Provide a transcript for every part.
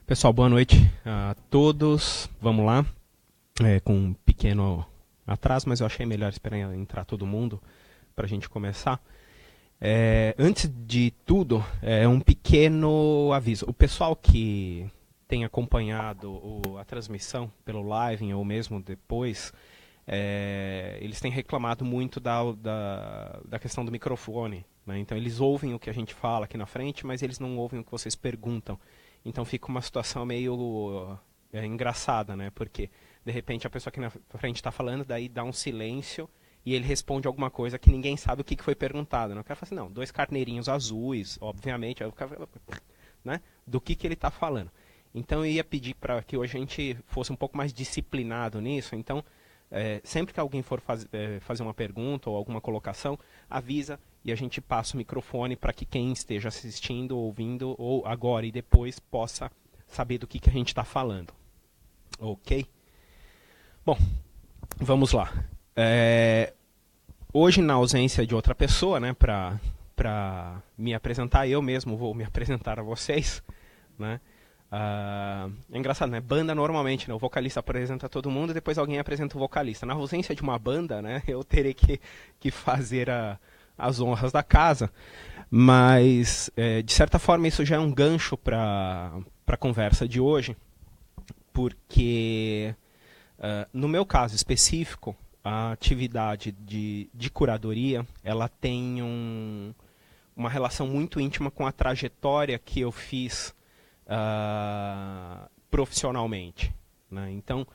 Pessoal, boa noite a todos. Vamos lá, com um pequeno atraso, mas eu achei melhor esperar entrar todo mundo para a gente começar. Antes de tudo, um pequeno aviso. O pessoal que tem acompanhado a transmissão pelo live ou mesmo depois, eles têm reclamado muito da questão do microfone, né? Então eles ouvem o que a gente fala aqui na frente, mas eles não ouvem o que vocês perguntam. Então fica uma situação meio engraçada, né? Porque de repente a pessoa aqui na frente está falando, daí dá um silêncio e ele responde alguma coisa que ninguém sabe o que foi perguntado, né? O cara fala assim, não, 2 carneirinhos azuis, obviamente, aí o cara, né? Do que ele está falando. Então eu ia pedir para que hoje a gente fosse um pouco mais disciplinado nisso. Então, sempre que alguém for fazer uma pergunta ou alguma colocação, avisa e a gente passa o microfone para que quem esteja assistindo, ouvindo, ou agora e depois, possa saber do que a gente está falando. Ok? Bom, vamos lá. Hoje, na ausência de outra pessoa, né, para me apresentar, eu mesmo vou me apresentar a vocês, né? É engraçado, né? Banda normalmente, né? O vocalista apresenta todo mundo e depois alguém apresenta o vocalista. Na ausência de uma banda, né? Eu terei que fazer as honras da casa. Mas, de certa forma, isso já é um gancho para a conversa de hoje, porque, no meu caso específico, a atividade de curadoria, ela tem uma relação muito íntima com a trajetória que eu fiz profissionalmente, né? Então,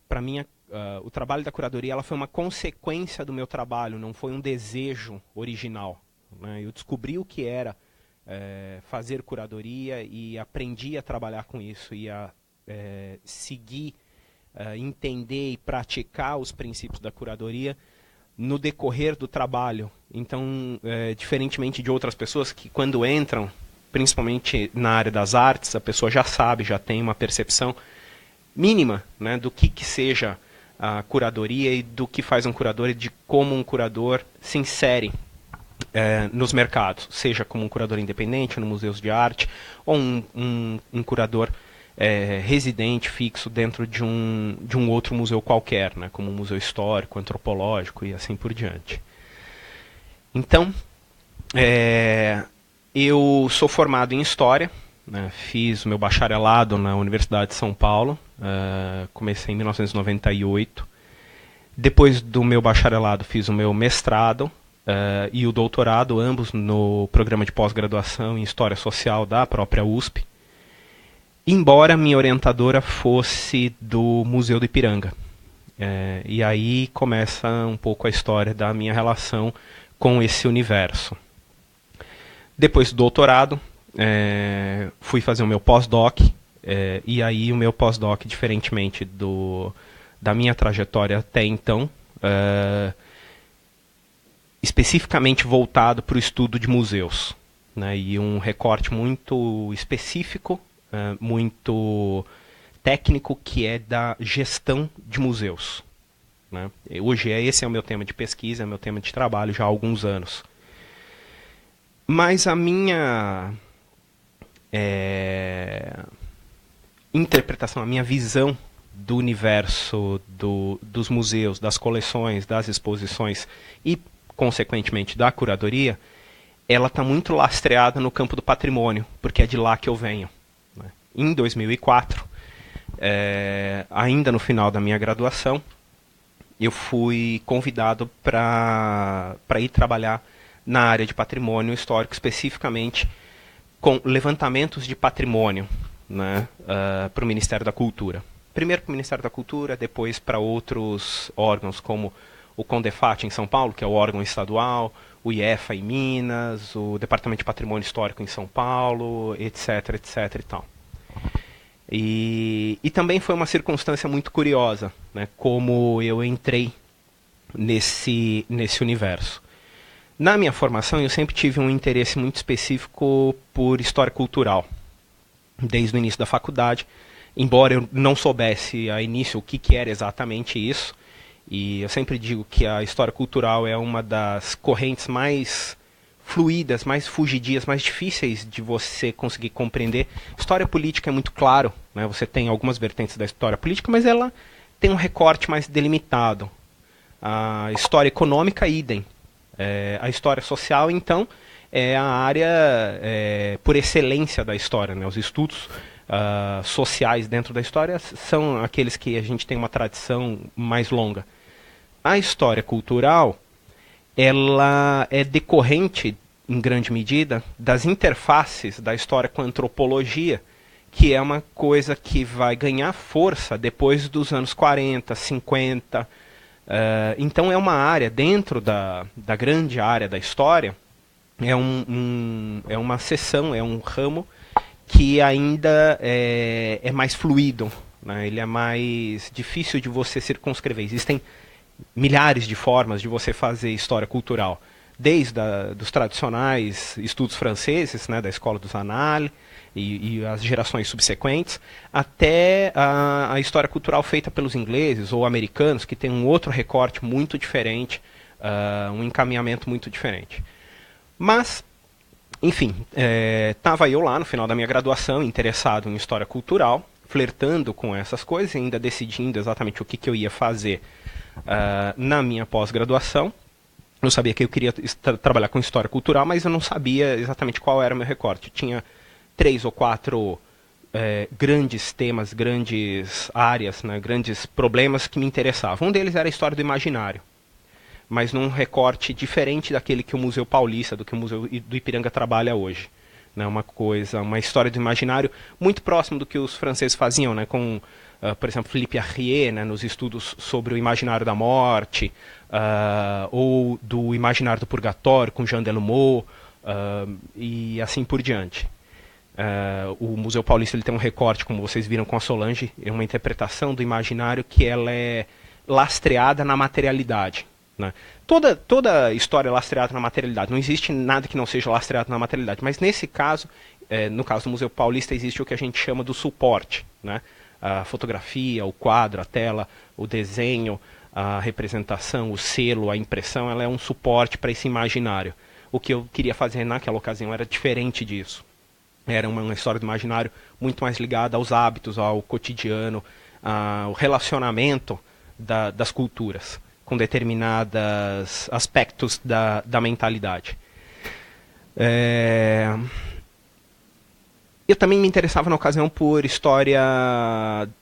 para mim, o trabalho da curadoria ela foi uma consequência do meu trabalho, não foi um desejo original, né? Eu descobri o que era fazer curadoria e aprendi a trabalhar com isso e a seguir, entender e praticar os princípios da curadoria no decorrer do trabalho. Então, diferentemente de outras pessoas que quando entram, principalmente na área das artes, a pessoa já sabe, já tem uma percepção mínima, né, do que seja a curadoria e do que faz um curador e de como um curador se insere nos mercados, seja como um curador independente, no museus de arte, ou um curador residente, fixo, dentro de um outro museu qualquer, né, como um museu histórico, antropológico e assim por diante. Então, eu sou formado em História, né, fiz o meu bacharelado na Universidade de São Paulo, comecei em 1998. Depois do meu bacharelado fiz o meu mestrado e o doutorado, ambos no programa de pós-graduação em História Social da própria USP, embora minha orientadora fosse do Museu do Ipiranga. E aí começa um pouco a história da minha relação com esse universo. Depois do doutorado, fui fazer o meu pós-doc, e aí o meu pós-doc, diferentemente da minha trajetória até então, especificamente voltado para o estudo de museus, né, e um recorte muito específico, muito técnico, que é da gestão de museus, né. Hoje esse é o meu tema de pesquisa, é o meu tema de trabalho já há alguns anos. Mas a minha interpretação, a minha visão do universo dos museus, das coleções, das exposições e, consequentemente, da curadoria, ela está muito lastreada no campo do patrimônio, porque é de lá que eu venho, né? Em 2004, ainda no final da minha graduação, eu fui convidado para ir trabalhar na área de patrimônio histórico, especificamente com levantamentos de patrimônio, né, para o Ministério da Cultura. Primeiro para o Ministério da Cultura, depois para outros órgãos, como o CONDEFAT em São Paulo, que é o órgão estadual, o IEFA em Minas, o Departamento de Patrimônio Histórico em São Paulo, etc, etc e tal. E também foi uma circunstância muito curiosa, né, como eu entrei nesse universo. Na minha formação, eu sempre tive um interesse muito específico por história cultural, desde o início da faculdade, embora eu não soubesse a início o que era exatamente isso, e eu sempre digo que a história cultural é uma das correntes mais fluídas, mais fugidias, mais difíceis de você conseguir compreender. História política é muito claro, né? Você tem algumas vertentes da história política, mas ela tem um recorte mais delimitado. A história econômica, idem. A história social, então, é a área por excelência da história, né? Os estudos sociais dentro da história são aqueles que a gente tem uma tradição mais longa. A história cultural, ela é decorrente, em grande medida, das interfaces da história com a antropologia, que é uma coisa que vai ganhar força depois dos anos 40, 50. Então é uma área, dentro da grande área da história, é uma seção, é um ramo que ainda é mais fluido, né? Ele é mais difícil de você circunscrever. Existem milhares de formas de você fazer história cultural, desde dos tradicionais estudos franceses, né, da escola dos Annales e as gerações subsequentes, até a história cultural feita pelos ingleses ou americanos, que tem um outro recorte muito diferente, um encaminhamento muito diferente. Mas, enfim, estava eu lá no final da minha graduação, interessado em história cultural, flertando com essas coisas e ainda decidindo exatamente o que eu ia fazer na minha pós-graduação. Eu sabia que eu queria trabalhar com história cultural, mas eu não sabia exatamente qual era o meu recorte. Tinha 3 ou 4 grandes temas, grandes áreas, né, grandes problemas que me interessavam. Um deles era a história do imaginário, mas num recorte diferente daquele que o Museu Paulista, do que o Museu do Ipiranga trabalha hoje. Né, uma história do imaginário muito próximo do que os franceses faziam, né, com, por exemplo, Philippe Arrier, né, nos estudos sobre o imaginário da morte, ou do imaginário do purgatório, com Jean Delumeau, e assim por diante. O Museu Paulista ele tem um recorte, como vocês viram com a Solange, é uma interpretação do imaginário que ela é lastreada na materialidade. Né? Toda história é lastreada na materialidade. Não existe nada que não seja lastreado na materialidade. Mas nesse caso, no caso do Museu Paulista, existe o que a gente chama do suporte. Né? A fotografia, o quadro, a tela, o desenho, a representação, o selo, a impressão, ela é um suporte para esse imaginário. O que eu queria fazer naquela ocasião era diferente disso. Era uma história do imaginário muito mais ligada aos hábitos, ao cotidiano, ao relacionamento das culturas com determinados aspectos da mentalidade. Eu também me interessava na ocasião por história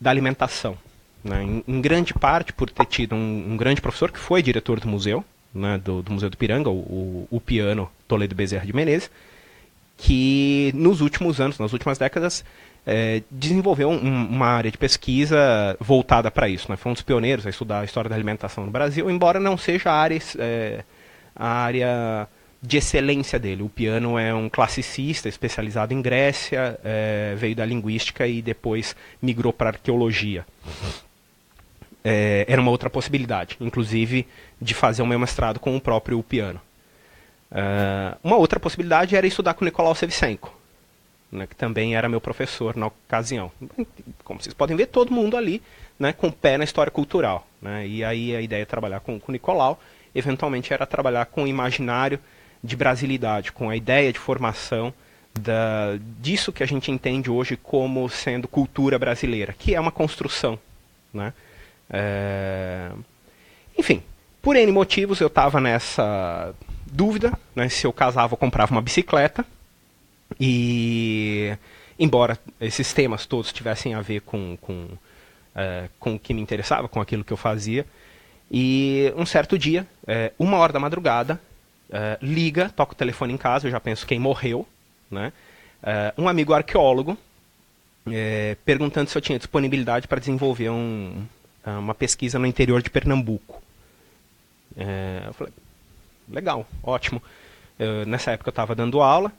da alimentação, né? Em grande parte por ter tido um grande professor que foi diretor do museu, né, do Museu do Ipiranga, o Piano Toledo Bezerra de Menezes, que nos últimos anos, nas últimas décadas, desenvolveu uma área de pesquisa voltada para isso. Né? Foi um dos pioneiros a estudar a história da alimentação no Brasil, embora não seja a área de excelência dele. O Piano é um classicista especializado em Grécia, veio da linguística e depois migrou para a arqueologia. Era uma outra possibilidade, inclusive de fazer o meu mestrado com o próprio Piano. Uma outra possibilidade era estudar com Nicolau Sevchenko, né, que também era meu professor na ocasião. Como vocês podem ver, todo mundo ali, né, com o pé na história cultural. Né, e aí a ideia é trabalhar com o Nicolau, eventualmente era trabalhar com o imaginário de brasilidade, com a ideia de formação disso que a gente entende hoje como sendo cultura brasileira, que é uma construção. Né. Enfim, por N motivos eu estava nessa dúvida, né, se eu casava ou comprava uma bicicleta. E, embora esses temas todos tivessem a ver com o que me interessava, com aquilo que eu fazia, e um certo dia, 1h da madrugada, toca o telefone em casa, eu já penso quem morreu, né? Um amigo arqueólogo, perguntando se eu tinha disponibilidade para desenvolver uma pesquisa no interior de Pernambuco. Eu falei, legal, ótimo. Nessa época eu estava dando aula,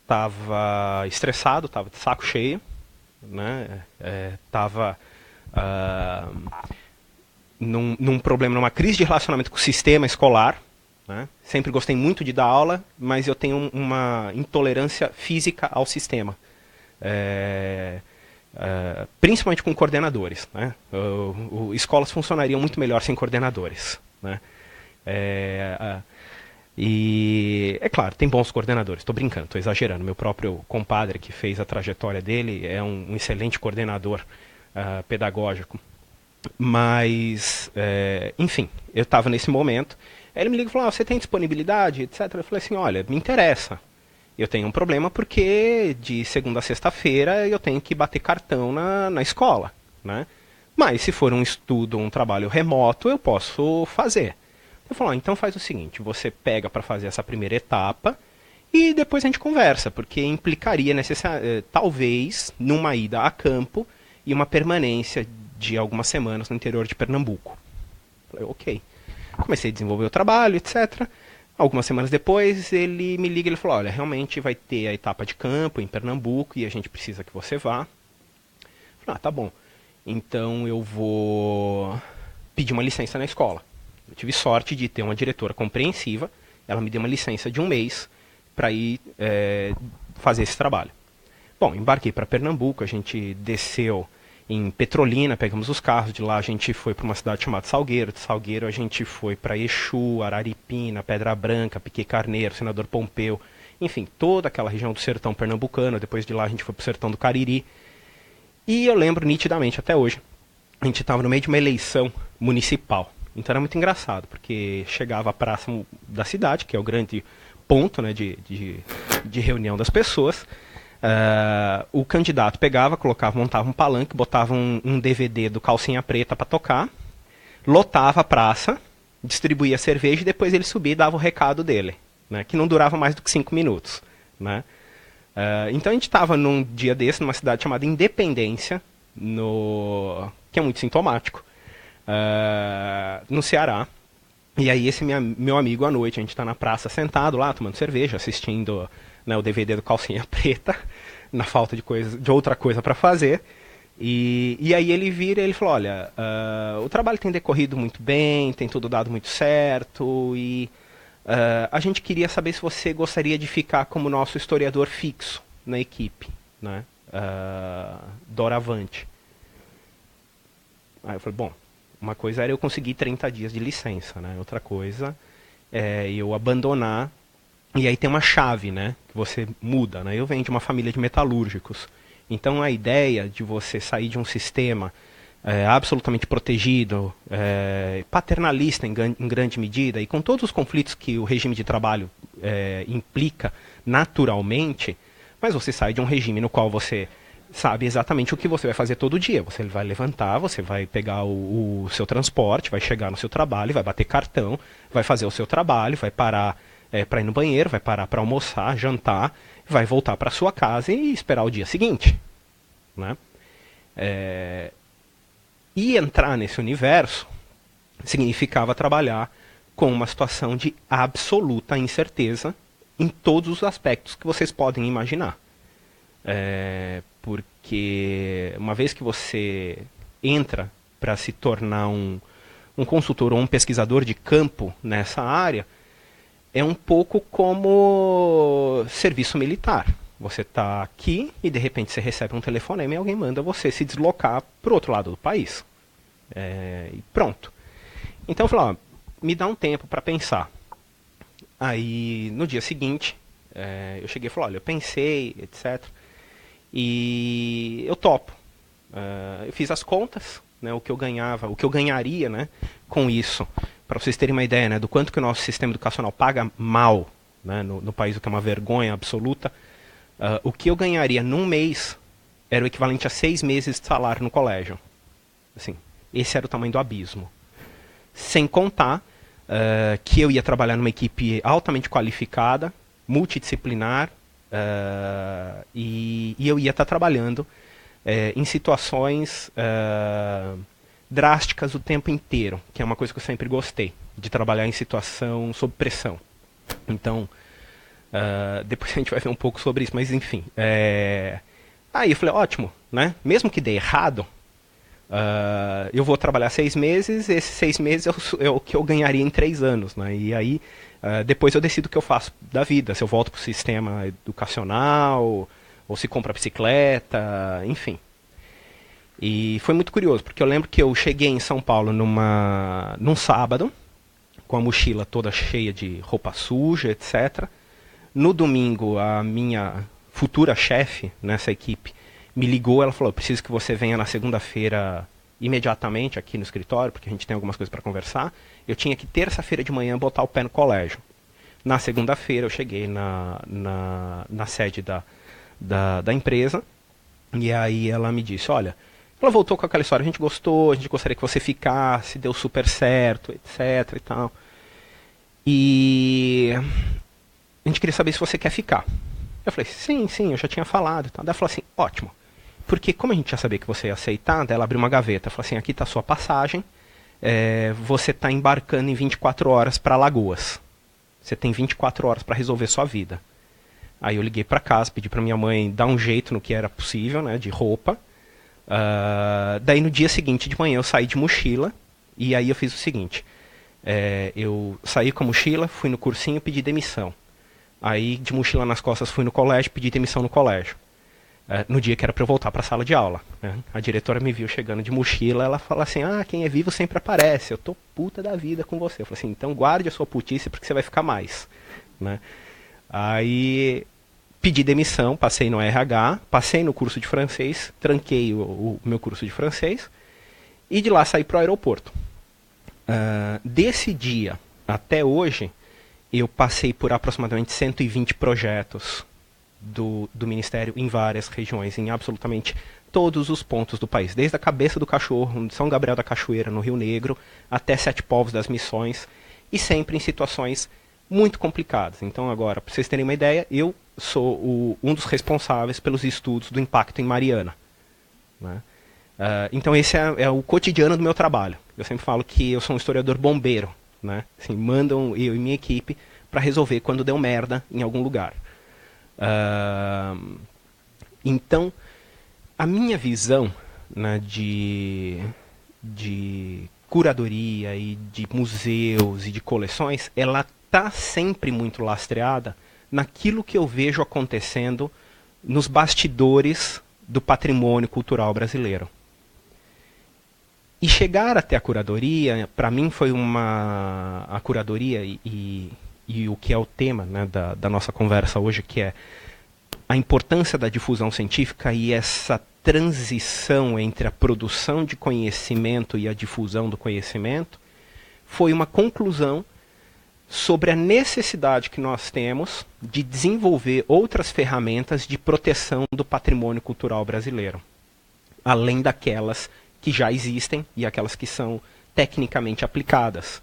estava estressado, estava de saco cheio, né? Estava num problema, numa crise de relacionamento com o sistema escolar. Né? Sempre gostei muito de dar aula, mas eu tenho uma intolerância física ao sistema. Principalmente com coordenadores. Né? Escolas funcionariam muito melhor sem coordenadores. Né? E, é claro, tem bons coordenadores, estou brincando, estou exagerando. Meu próprio compadre, que fez a trajetória dele, é um excelente coordenador pedagógico. Mas, enfim, eu estava nesse momento. Aí ele me liga e falou: você tem disponibilidade, etc. Eu falei assim: olha, me interessa. Eu tenho um problema porque de segunda a sexta-feira eu tenho que bater cartão na escola, né? Mas se for um estudo, um trabalho remoto, eu posso fazer. Eu falo: então faz o seguinte, você pega para fazer essa primeira etapa e depois a gente conversa, porque implicaria talvez numa ida a campo e uma permanência de algumas semanas no interior de Pernambuco. Eu falei: ok. Comecei a desenvolver o trabalho, etc. Algumas semanas depois, ele me liga e ele falou: olha, realmente vai ter a etapa de campo em Pernambuco e a gente precisa que você vá. Eu falei: tá bom. Então eu vou pedir uma licença na escola. Eu tive sorte de ter uma diretora compreensiva. Ela me deu uma licença de um mês para ir fazer esse trabalho. Bom, embarquei para Pernambuco, a gente desceu em Petrolina, pegamos os carros, de lá a gente foi para uma cidade chamada Salgueiro, de Salgueiro a gente foi para Exu, Araripina, Pedra Branca, Piquet Carneiro, Senador Pompeu, enfim, toda aquela região do sertão pernambucano. Depois de lá a gente foi para o sertão do Cariri. E eu lembro nitidamente até hoje, a gente estava no meio de uma eleição municipal. Então era muito engraçado, porque chegava a praça da cidade, que é o grande ponto, né, de reunião das pessoas. O candidato pegava, colocava, montava um palanque, botava um DVD do Calcinha Preta para tocar, lotava a praça, distribuía cerveja e depois ele subia e dava o recado dele, né, que não durava mais do que 5 minutos. Né? Então a gente estava num dia desse, numa cidade chamada Independência, que é muito sintomático, no Ceará. E aí esse meu amigo à noite, a gente está na praça sentado lá, tomando cerveja, assistindo, né, o DVD do Calcinha Preta, na falta de outra coisa para fazer. E aí ele vira e ele falou: olha, o trabalho tem decorrido muito bem, tem tudo dado muito certo, e a gente queria saber se você gostaria de ficar como nosso historiador fixo na equipe, né? Doravante. Aí eu falei: bom, uma coisa era eu conseguir 30 dias de licença, né? Outra coisa é eu abandonar. E aí tem uma chave, né, que você muda, né? Eu venho de uma família de metalúrgicos. Então a ideia de você sair de um sistema absolutamente protegido, paternalista em grande medida, e com todos os conflitos que o regime de trabalho implica naturalmente, mas você sai de um regime no qual você sabe exatamente o que você vai fazer todo dia. Você vai levantar, você vai pegar o seu transporte, vai chegar no seu trabalho, vai bater cartão, vai fazer o seu trabalho, vai parar para ir no banheiro, vai parar para almoçar, jantar, vai voltar para sua casa e esperar o dia seguinte. Né? E entrar nesse universo significava trabalhar com uma situação de absoluta incerteza em todos os aspectos que vocês podem imaginar. Porque uma vez que você entra para se tornar um consultor ou um pesquisador de campo nessa área, é um pouco como serviço militar. Você está aqui e de repente você recebe um telefonema e alguém manda você se deslocar para o outro lado do país. E pronto. Então eu falei: ó, me dá um tempo para pensar. Aí no dia seguinte eu cheguei e falei: olha, eu pensei, etc. E eu topo. Eu fiz as contas, né, o que eu ganhava, o que eu ganharia, né, com isso. Para vocês terem uma ideia, né, do quanto que o nosso sistema educacional paga mal, né, no país, o que é uma vergonha absoluta. O que eu ganharia num mês era o equivalente a 6 meses de salário no colégio. Assim, esse era o tamanho do abismo. Sem contar que eu ia trabalhar numa equipe altamente qualificada, multidisciplinar, e eu ia estar trabalhando em situações drásticas o tempo inteiro, que é uma coisa que eu sempre gostei, de trabalhar em situação sob pressão. Então, depois a gente vai ver um pouco sobre isso, mas enfim. Aí eu falei: ótimo, né? Mesmo que dê errado, eu vou trabalhar 6 meses, esses 6 meses é o que eu ganharia em 3 anos, né? E aí depois eu decido o que eu faço da vida, se eu volto para o sistema educacional, ou se compro a bicicleta, enfim. E foi muito curioso, porque eu lembro que eu cheguei em São Paulo num sábado, com a mochila toda cheia de roupa suja, etc. No domingo, a minha futura chefe nessa equipe me ligou, ela falou, preciso que você venha na segunda-feira imediatamente aqui no escritório, porque a gente tem algumas coisas para conversar. Eu tinha que terça-feira de manhã botar o pé no colégio. Na segunda-feira eu cheguei na sede da empresa, e aí ela me disse, olha, ela voltou com aquela história, a gente gostou, a gente gostaria que você ficasse, deu super certo, etc e tal. E a gente queria saber se você quer ficar. Eu falei, sim, eu já tinha falado. Ela falou assim, ótimo. Porque como a gente já sabia que você ia aceitar, ela abriu uma gaveta. Falou assim, aqui está a sua passagem, você está embarcando em 24 horas para Alagoas. Você tem 24 horas para resolver sua vida. Aí eu liguei para casa, pedi para minha mãe dar um jeito no que era possível, né, de roupa. Daí no dia seguinte de manhã eu saí de mochila, e aí eu fiz o seguinte, eu saí com a mochila, fui no cursinho, pedi demissão. Aí de mochila nas costas fui no colégio, pedi demissão no colégio. No dia que era para eu voltar para a sala de aula, né? A diretora me viu chegando de mochila, ela fala assim, quem é vivo sempre aparece, eu tô puta da vida com você. Eu falei assim, então guarde a sua putice porque você vai ficar mais, né? Aí pedi demissão, passei no RH, passei no curso de francês, tranquei o meu curso de francês e de lá saí para o aeroporto. Desse dia até hoje, eu passei por aproximadamente 120 projetos do Ministério em várias regiões, em absolutamente todos os pontos do país, desde a Cabeça do Cachorro, São Gabriel da Cachoeira, no Rio Negro, até Sete Povos das Missões, e sempre em situações muito complicadas. Então agora, para vocês terem uma ideia, eu sou um dos responsáveis pelos estudos do impacto em Mariana, né? Então esse é o cotidiano do meu trabalho. Eu sempre falo que eu sou um historiador bombeiro, né? Assim, mandam eu e minha equipe para resolver quando deu merda em algum lugar. Então, a minha visão, né, de curadoria e de museus e de coleções, ela está sempre muito lastreada naquilo que eu vejo acontecendo nos bastidores do patrimônio cultural brasileiro. E chegar até a curadoria, para mim foi a curadoria e o que é o tema, né, da nossa conversa hoje, que é a importância da difusão científica e essa transição entre a produção de conhecimento e a difusão do conhecimento, foi uma conclusão sobre a necessidade que nós temos de desenvolver outras ferramentas de proteção do patrimônio cultural brasileiro, além daquelas que já existem e aquelas que são tecnicamente aplicadas,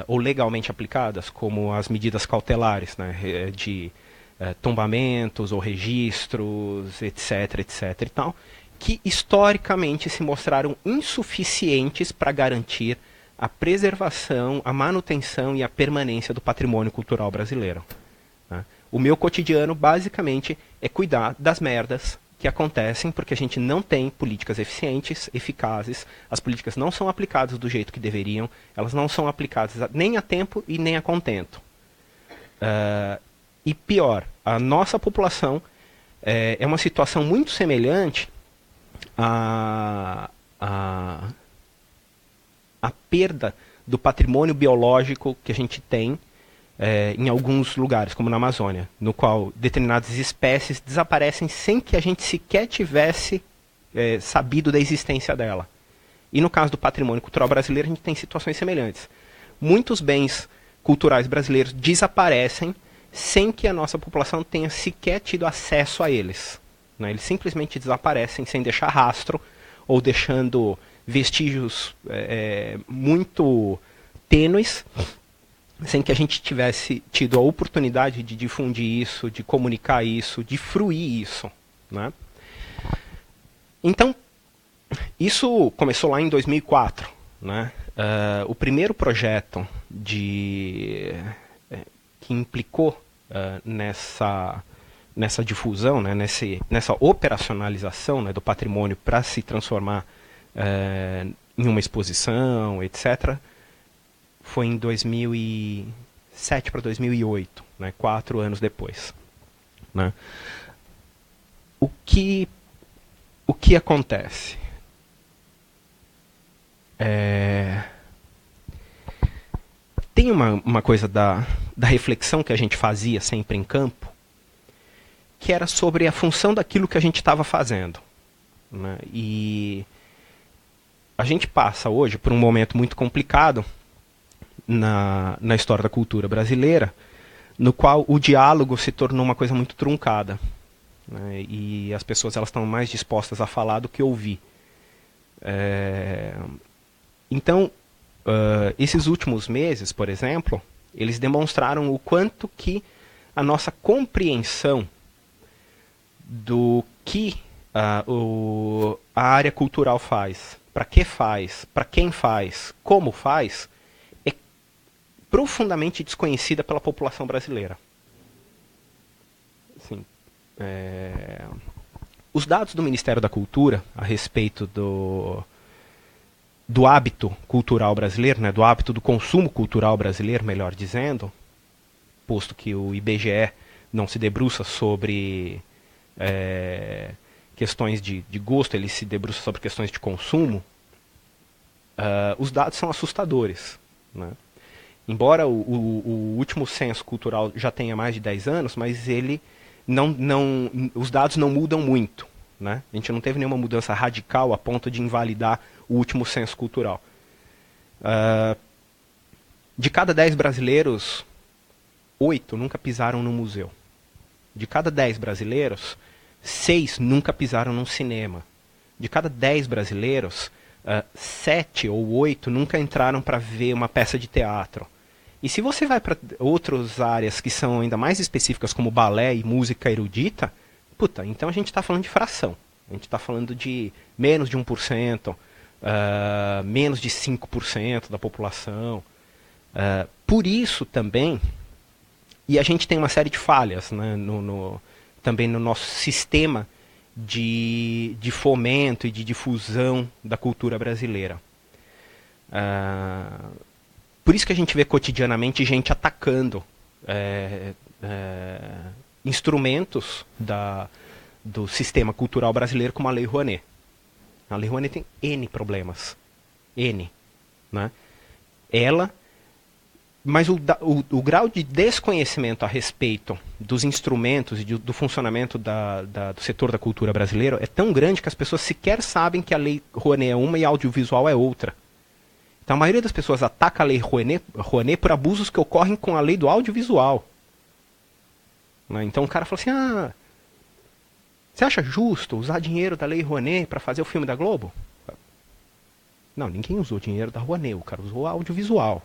ou legalmente aplicadas, como as medidas cautelares, né, de tombamentos ou registros, etc, etc e tal, que historicamente se mostraram insuficientes para garantir a preservação, a manutenção e a permanência do patrimônio cultural brasileiro, né? O meu cotidiano, basicamente, é cuidar das merdas que acontecem porque a gente não tem políticas eficientes, eficazes, as políticas não são aplicadas do jeito que deveriam, elas não são aplicadas nem a tempo e nem a contento. E pior, a nossa população é uma situação muito semelhante à perda do patrimônio biológico que a gente tem em alguns lugares, como na Amazônia, no qual determinadas espécies desaparecem sem que a gente sequer tivesse sabido da existência dela. E no caso do patrimônio cultural brasileiro, a gente tem situações semelhantes. Muitos bens culturais brasileiros desaparecem sem que a nossa população tenha sequer tido acesso a eles, né? Eles simplesmente desaparecem sem deixar rastro ou deixando vestígios muito tênues, sem que a gente tivesse tido a oportunidade de difundir isso, de comunicar isso, de fruir isso, né? Então, isso começou lá em 2004, né? O primeiro projeto que implicou nessa difusão, né, nessa operacionalização, né, do patrimônio para se transformar em uma exposição, etc., foi em 2007 para 2008, né, 4 anos depois, né? O que acontece? tem uma coisa da reflexão que a gente fazia sempre em campo, que era sobre a função daquilo que a gente estava fazendo, né? E a gente passa hoje por um momento muito complicado na história da cultura brasileira, no qual o diálogo se tornou uma coisa muito truncada, né? E as pessoas elas estão mais dispostas a falar do que ouvir. Então, esses últimos meses, por exemplo, eles demonstraram o quanto que a nossa compreensão do que a área cultural faz, para quem faz, como faz, é profundamente desconhecida pela população brasileira. Assim, os dados do Ministério da Cultura a respeito do hábito cultural brasileiro, né, do hábito do consumo cultural brasileiro, melhor dizendo, posto que o IBGE não se debruça sobre questões de gosto, ele se debruça sobre questões de consumo, os dados são assustadores, né? Embora o último censo cultural já tenha mais de 10 anos, mas ele os dados não mudam muito, né? A gente não teve nenhuma mudança radical a ponto de invalidar o último censo cultural. De cada 10 brasileiros, 8 nunca pisaram no museu. De cada 10 brasileiros, 6 nunca pisaram num cinema. De cada 10 brasileiros, 7 ou 8 nunca entraram para ver uma peça de teatro. E se você vai para outras áreas que são ainda mais específicas, como balé e música erudita, então a gente está falando de fração. A gente está falando de menos de 1%, menos de 5% da população. Por isso também, e a gente tem uma série de falhas, né, também no nosso sistema de fomento e de difusão da cultura brasileira. Por isso que a gente vê cotidianamente gente atacando instrumentos do sistema cultural brasileiro, como a Lei Rouanet. A Lei Rouanet tem N problemas. N. Né? Mas o grau de desconhecimento a respeito dos instrumentos e do funcionamento do setor da cultura brasileira é tão grande que as pessoas sequer sabem que a Lei Rouanet é uma e a audiovisual é outra. Então a maioria das pessoas ataca a Lei Rouanet por abusos que ocorrem com a lei do audiovisual. Né? Então o cara fala assim, você acha justo usar dinheiro da Lei Rouanet para fazer o filme da Globo? Não, ninguém usou dinheiro da Rouanet, o cara usou audiovisual.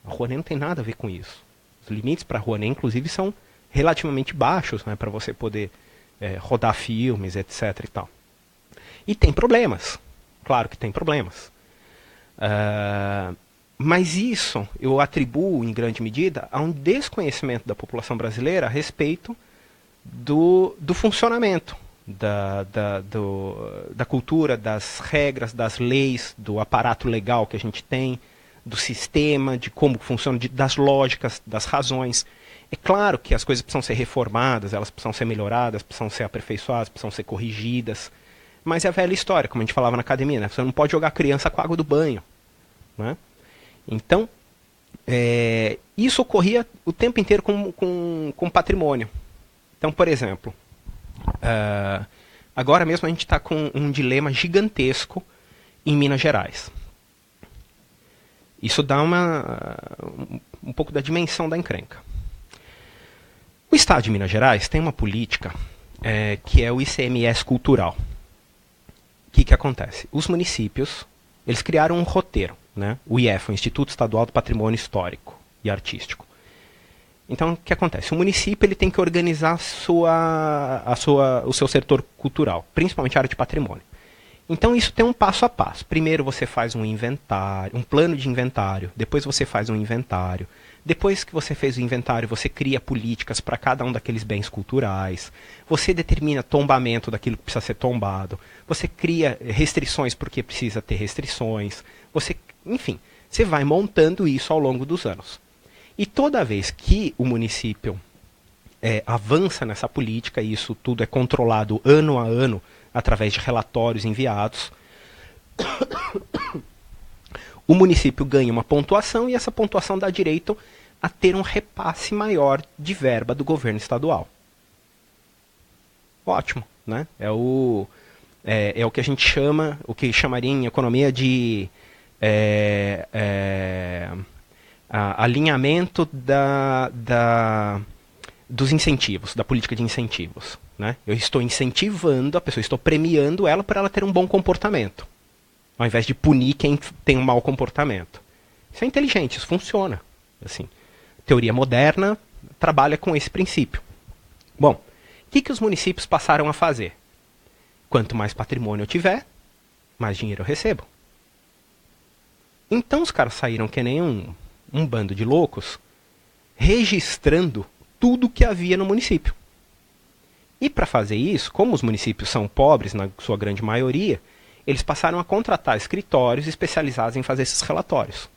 A Rouanet não tem nada a ver com isso. Os limites para a Rouanet, inclusive, são relativamente baixos, né, para você poder rodar filmes, etc. e tal. E tem problemas. Claro que tem problemas. Mas isso eu atribuo, em grande medida, a um desconhecimento da população brasileira a respeito do funcionamento da cultura, das regras, das leis, do aparato legal que a gente tem, do sistema, de como funciona, das lógicas, das razões. É claro que as coisas precisam ser reformadas, elas precisam ser melhoradas, precisam ser aperfeiçoadas, precisam ser corrigidas. Mas é a velha história, como a gente falava na academia, né? Você não pode jogar criança com a água do banho. Né? Então, isso ocorria o tempo inteiro com patrimônio. Então, por exemplo, agora mesmo a gente está com um dilema gigantesco em Minas Gerais. Isso dá um pouco da dimensão da encrenca. O Estado de Minas Gerais tem uma política que é o ICMS cultural. O que acontece? Os municípios eles criaram um roteiro, né? O IEF, o Instituto Estadual do Patrimônio Histórico e Artístico. Então, o que acontece? O município ele tem que organizar o seu setor cultural, principalmente a área de patrimônio. Então isso tem um passo a passo. Primeiro você faz um inventário, um plano de inventário, depois você faz um inventário. Depois que você fez o inventário, você cria políticas para cada um daqueles bens culturais. Você determina tombamento daquilo que precisa ser tombado. Você cria restrições porque precisa ter restrições. Enfim, você vai montando isso ao longo dos anos. E toda vez que o município avança nessa política, e isso tudo é controlado ano a ano, através de relatórios enviados, o município ganha uma pontuação e essa pontuação dá direito a ter um repasse maior de verba do governo estadual. Ótimo, né? É o que a gente chama, o que chamaria em economia de alinhamento dos incentivos, da política de incentivos. Né? Eu estou incentivando a pessoa, estou premiando ela para ela ter um bom comportamento, ao invés de punir quem tem um mau comportamento. Isso é inteligente, isso funciona. Assim, teoria moderna trabalha com esse princípio. Bom, o que os municípios passaram a fazer? Quanto mais patrimônio eu tiver, mais dinheiro eu recebo. Então os caras saíram que nem um bando de loucos, registrando tudo que havia no município. E para fazer isso, como os municípios são pobres, na sua grande maioria, eles passaram a contratar escritórios especializados em fazer esses relatórios.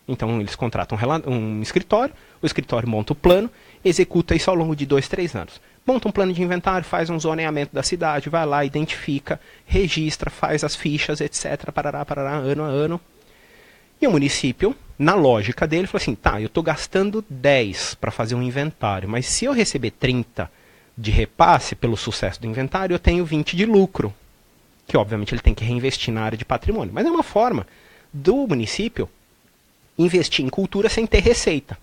Então eles contratam um escritório, o escritório monta o plano, executa isso ao longo de 2, 3 anos. Monta um plano de inventário, faz um zoneamento da cidade, vai lá, identifica, registra, faz as fichas, etc, parará, ano a ano. E o município, na lógica dele, falou assim, tá, eu estou gastando 10 para fazer um inventário, mas se eu receber 30 de repasse pelo sucesso do inventário, eu tenho 20 de lucro, que obviamente ele tem que reinvestir na área de patrimônio. Mas é uma forma do município investir em cultura sem ter receita,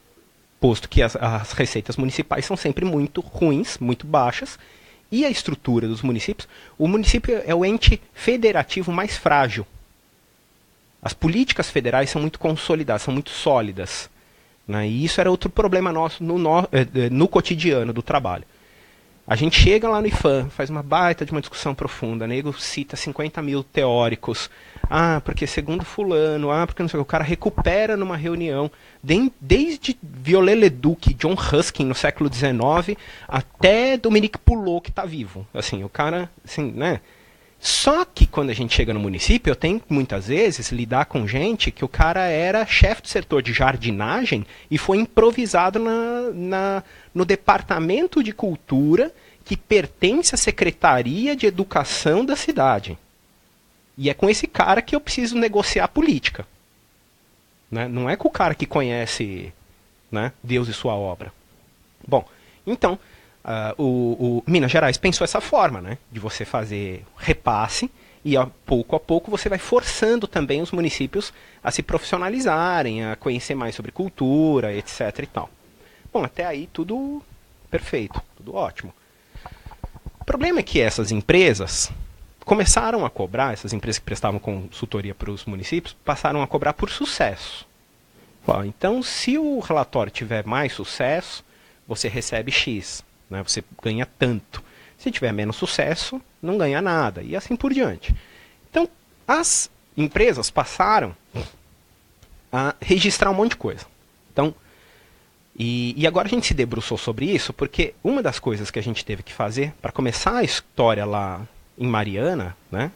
posto que as receitas municipais são sempre muito ruins, muito baixas, e a estrutura dos municípios, o município é o ente federativo mais frágil. As políticas federais são muito consolidadas, são muito sólidas. Né? E isso era outro problema nosso no cotidiano do trabalho. A gente chega lá no IFAM, faz uma baita de uma discussão profunda, nego cita 50 mil teóricos, porque segundo fulano, porque não sei o que, o cara recupera numa reunião, desde Viollet-le-Duc, John Ruskin no século XIX, até Dominique Poulot, que está vivo. Assim, o cara, assim, né? Só que quando a gente chega no município, eu tenho muitas vezes lidar com gente que o cara era chefe do setor de jardinagem e foi improvisado no departamento de cultura que pertence à Secretaria de Educação da cidade. E é com esse cara que eu preciso negociar política. Né? Não é com o cara que conhece, né, Deus e sua obra. Bom, então... o Minas Gerais pensou essa forma, né, de você fazer repasse e a pouco você vai forçando também os municípios a se profissionalizarem, a conhecer mais sobre cultura, etc. e tal. Bom, até aí tudo perfeito, tudo ótimo. O problema é que essas empresas começaram a cobrar, essas empresas que prestavam consultoria para os municípios, passaram a cobrar por sucesso. Bom, então, se o relatório tiver mais sucesso, você recebe X. Né, você ganha tanto. Se tiver menos sucesso, não ganha nada. E assim por diante. Então, as empresas passaram a registrar um monte de coisa. Então, e agora a gente se debruçou sobre isso, porque uma das coisas que a gente teve que fazer, para começar a história lá em Mariana, né,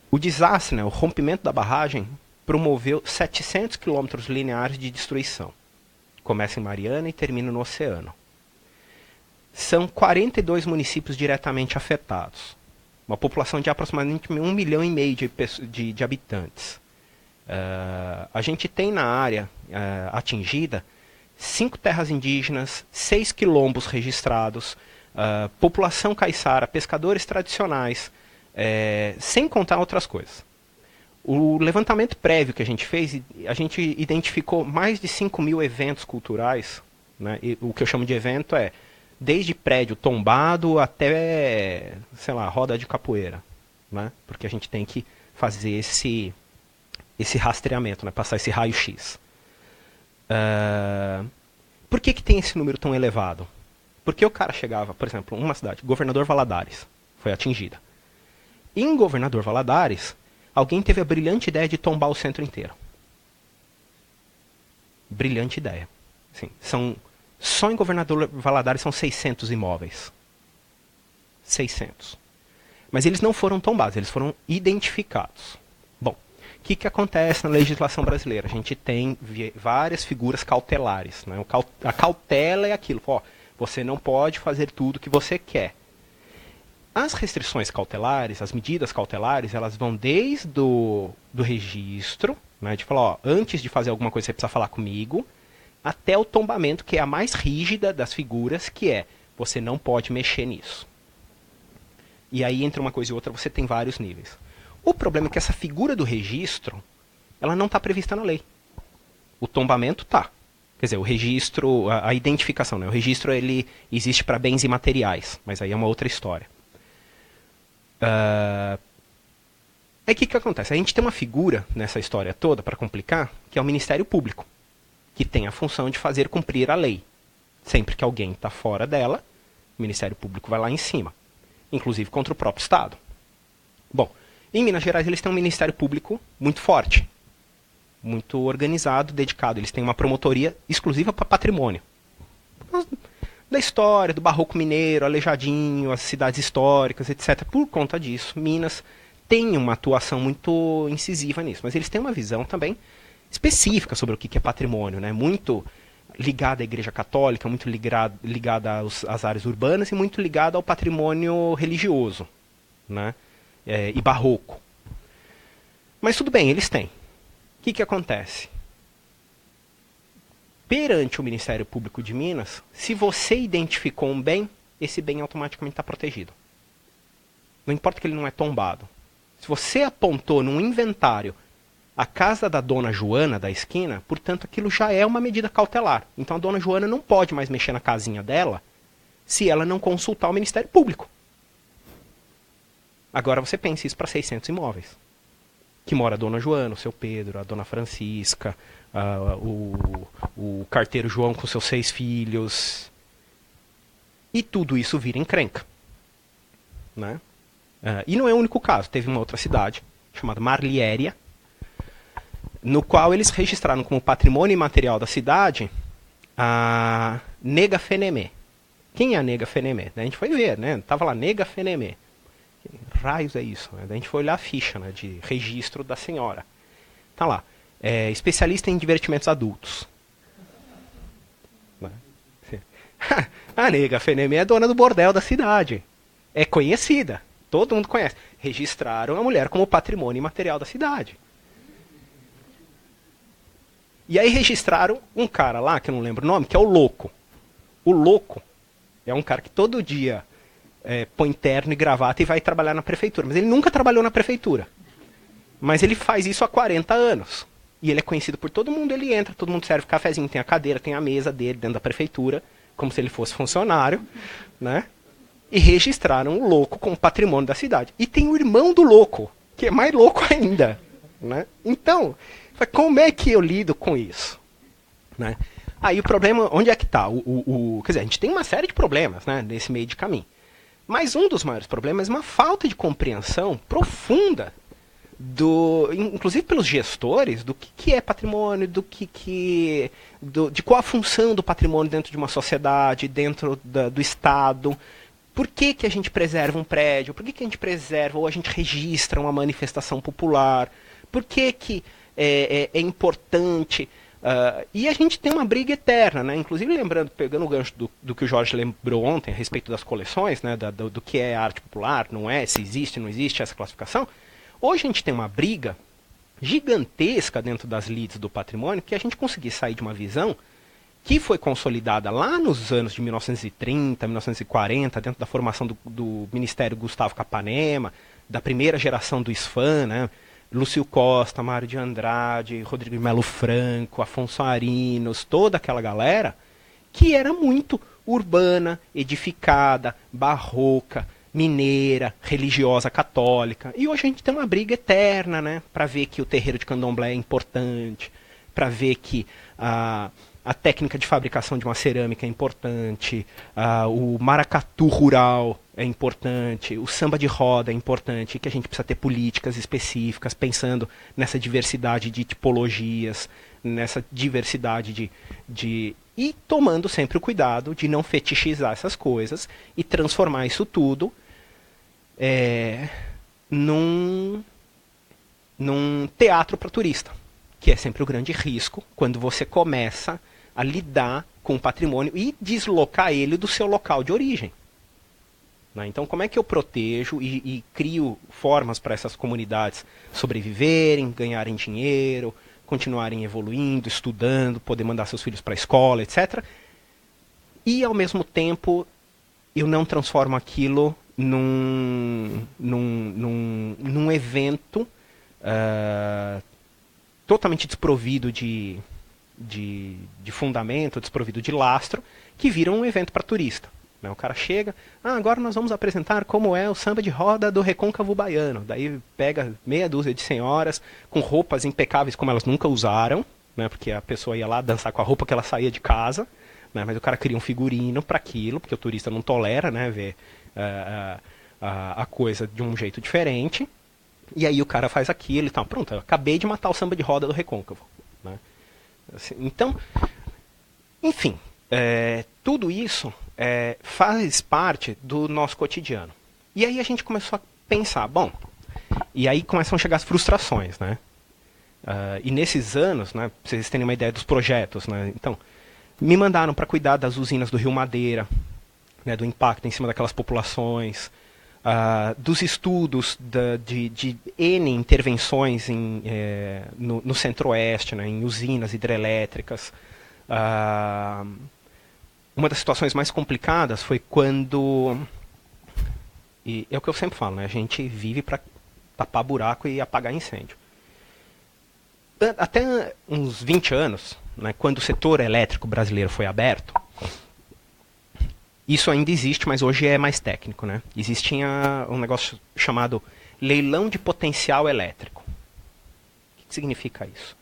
o desastre, né, o rompimento da barragem, promoveu 700 quilômetros lineares de destruição. Começa em Mariana e termina no oceano. São 42 municípios diretamente afetados. Uma população de aproximadamente 1,5 milhão de habitantes. A gente tem na área atingida 5 terras indígenas, 6 quilombos registrados, população caiçara, pescadores tradicionais, sem contar outras coisas. O levantamento prévio que a gente fez, a gente identificou mais de 5 mil eventos culturais. Né? E o que eu chamo de evento é desde prédio tombado até, sei lá, roda de capoeira. Né? Porque a gente tem que fazer esse rastreamento, né? Passar esse raio-x. Por que tem esse número tão elevado? Porque o cara chegava, por exemplo, uma cidade, Governador Valadares, foi atingida. Em Governador Valadares, alguém teve a brilhante ideia de tombar o centro inteiro. Brilhante ideia. Assim, só em Governador Valadares são 600 imóveis. 600. Mas eles não foram tombados, eles foram identificados. Bom, o que acontece na legislação brasileira? A gente tem várias figuras cautelares. Né? A cautela é aquilo. Você não pode fazer tudo que você quer. As restrições cautelares, as medidas cautelares, elas vão desde do registro, né, de falar, ó, antes de fazer alguma coisa você precisa falar comigo, até o tombamento, que é a mais rígida das figuras, que é, você não pode mexer nisso. E aí, entre uma coisa e outra, você tem vários níveis. O problema é que essa figura do registro, ela não está prevista na lei. O tombamento está. Quer dizer, o registro, a identificação, né? O registro ele existe para bens imateriais, mas aí é uma outra história. Aí o que acontece? A gente tem uma figura nessa história toda, para complicar, que é o Ministério Público, que tem a função de fazer cumprir a lei. Sempre que alguém está fora dela, o Ministério Público vai lá em cima, inclusive contra o próprio Estado. Bom, em Minas Gerais eles têm um Ministério Público muito forte, muito organizado, dedicado. Eles têm uma promotoria exclusiva para patrimônio. Da história, do Barroco Mineiro, Aleijadinho, as cidades históricas, etc. Por conta disso, Minas tem uma atuação muito incisiva nisso. Mas eles têm uma visão também específica sobre o que é patrimônio, né? Muito ligada à Igreja Católica, muito ligada às áreas urbanas e muito ligada ao patrimônio religioso, né? E barroco. Mas tudo bem, eles têm. O que acontece? Perante o Ministério Público de Minas, se você identificou um bem, esse bem automaticamente está protegido. Não importa que ele não é tombado. Se você apontou num inventário a casa da dona Joana da esquina, portanto aquilo já é uma medida cautelar. Então a dona Joana não pode mais mexer na casinha dela se ela não consultar o Ministério Público. Agora você pensa isso para 600 imóveis. Que mora a dona Joana, o seu Pedro, a dona Francisca, o carteiro João com seus 6 filhos. E tudo isso vira encrenca. Né? E não é o único caso. Teve uma outra cidade, chamada Marliéria, no qual eles registraram como patrimônio imaterial da cidade a Nega Fenemé. Quem é a Nega Fenemé? A gente foi ver, né? Tava lá, Nega Fenemé. Que raios é isso? Né? A gente foi olhar a ficha, né, de registro da senhora. Tá lá. Especialista em divertimentos adultos. A Nega Fenemé é dona do bordel da cidade. É conhecida. Todo mundo conhece. Registraram a mulher como patrimônio imaterial da cidade. E aí registraram um cara lá, que eu não lembro o nome, que é o Louco. O Louco é um cara que todo dia põe terno e gravata e vai trabalhar na prefeitura. Mas ele nunca trabalhou na prefeitura. Mas ele faz isso há 40 anos. E ele é conhecido por todo mundo, ele entra, todo mundo serve cafezinho, tem a cadeira, tem a mesa dele dentro da prefeitura, como se ele fosse funcionário, né? E registraram o Louco como patrimônio da cidade. E tem o irmão do Louco, que é mais louco ainda, né? Então, como é que eu lido com isso? Né? Aí o problema, onde é que está? Quer dizer, a gente tem uma série de problemas, né, nesse meio de caminho. Mas um dos maiores problemas é uma falta de compreensão profunda, inclusive pelos gestores, do que é patrimônio, de qual a função do patrimônio dentro de uma sociedade, dentro do Estado. Por que a gente preserva um prédio? Por que a gente preserva ou a gente registra uma manifestação popular? Por que é importante? E a gente tem uma briga eterna, né? Inclusive lembrando, pegando o gancho do que o Jorge lembrou ontem a respeito das coleções, né? do que é arte popular, não é, se existe, não existe essa classificação. Hoje a gente tem uma briga gigantesca dentro das lides do patrimônio, que a gente conseguir sair de uma visão que foi consolidada lá nos anos de 1930, 1940, dentro da formação do Ministério Gustavo Capanema, da primeira geração do SFAM, né? Lúcio Costa, Mário de Andrade, Rodrigo de Melo Franco, Afonso Arinos, toda aquela galera que era muito urbana, edificada, barroca, mineira, religiosa, católica. E hoje a gente tem uma briga eterna, né, para ver que o terreiro de candomblé é importante, para ver que a técnica de fabricação de uma cerâmica é importante, o maracatu rural é importante, o samba de roda é importante, que a gente precisa ter políticas específicas, pensando nessa diversidade de tipologias, nessa diversidade e tomando sempre o cuidado de não fetichizar essas coisas e transformar isso tudo num teatro para turista, que é sempre o grande risco quando você começa a lidar com o patrimônio e deslocar ele do seu local de origem. Né? Então, como é que eu protejo e crio formas para essas comunidades sobreviverem, ganharem dinheiro, continuarem evoluindo, estudando, poder mandar seus filhos para a escola, etc. E, ao mesmo tempo, eu não transformo aquilo num evento totalmente desprovido de fundamento, desprovido de lastro, que vira um evento para turista. Né? O cara chega, agora nós vamos apresentar como é o samba de roda do Recôncavo Baiano. Daí pega meia dúzia de senhoras com roupas impecáveis como elas nunca usaram, né? Porque a pessoa ia lá dançar com a roupa que ela saía de casa, né? Mas o cara cria um figurino para aquilo, porque o turista não tolera, né, ver a coisa de um jeito diferente. E aí o cara faz aquilo e tal. Pronto, eu acabei de matar o samba de roda do Recôncavo. Né? Assim, então, enfim, tudo isso faz parte do nosso cotidiano. E aí a gente começou a pensar, bom, e aí começam a chegar as frustrações, né? E nesses anos, né, pra vocês terem uma ideia dos projetos, né? Então, me mandaram para cuidar das usinas do Rio Madeira, né, do impacto em cima daquelas populações, dos estudos de N intervenções no Centro-Oeste, né, em usinas hidrelétricas. Uma das situações mais complicadas foi quando... E é o que eu sempre falo, né, a gente vive para tapar buraco e apagar incêndio. Até uns 20 anos, né, quando o setor elétrico brasileiro foi aberto, isso ainda existe, mas hoje é mais técnico, né? Existia um negócio chamado leilão de potencial elétrico. O que significa isso?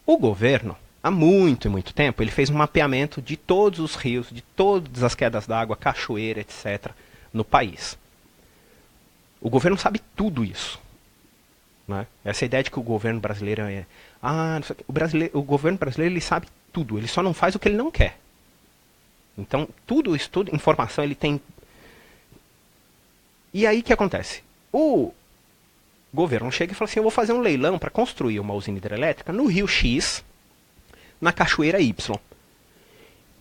O governo, há muito e muito tempo, ele fez um mapeamento de todos os rios, de todas as quedas d'água, cachoeira, etc., no país. O governo sabe tudo isso. Né? Essa ideia de que o governo brasileiro o governo brasileiro ele sabe tudo, ele só não faz o que ele não quer. Então, tudo isso, toda informação ele tem. E aí o que acontece? O governo chega e fala assim, eu vou fazer um leilão para construir uma usina hidrelétrica no Rio X, na Cachoeira Y.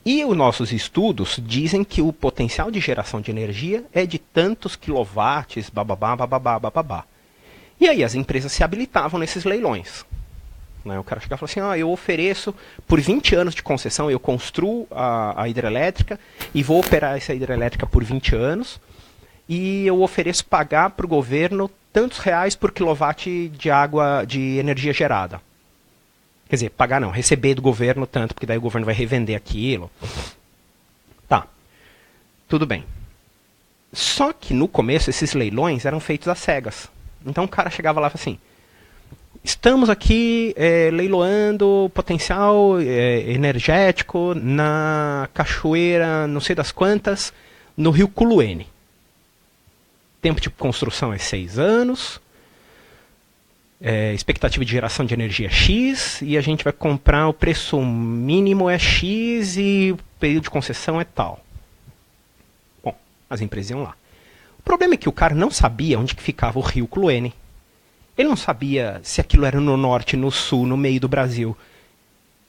E os nossos estudos dizem que o potencial de geração de energia é de tantos quilowatts, bababá, bababá, bababá. E aí as empresas se habilitavam nesses leilões. Né? O cara chegava e falava assim, eu ofereço por 20 anos de concessão, eu construo a hidrelétrica e vou operar essa hidrelétrica por 20 anos e eu ofereço pagar para o governo tantos reais por quilowatt de água, de energia gerada. Quer dizer, pagar não, receber do governo tanto, porque daí o governo vai revender aquilo. Tá, tudo bem. Só que no começo esses leilões eram feitos às cegas. Então o cara chegava lá e falava assim, estamos aqui leiloando potencial energético na cachoeira, não sei das quantas, no Rio Culuene. Tempo de construção é 6 anos, expectativa de geração de energia X, e a gente vai comprar, o preço mínimo é X e o período de concessão é tal. Bom, as empresas iam lá. O problema é que o cara não sabia onde que ficava o Rio Culuene. Ele não sabia se aquilo era no norte, no sul, no meio do Brasil.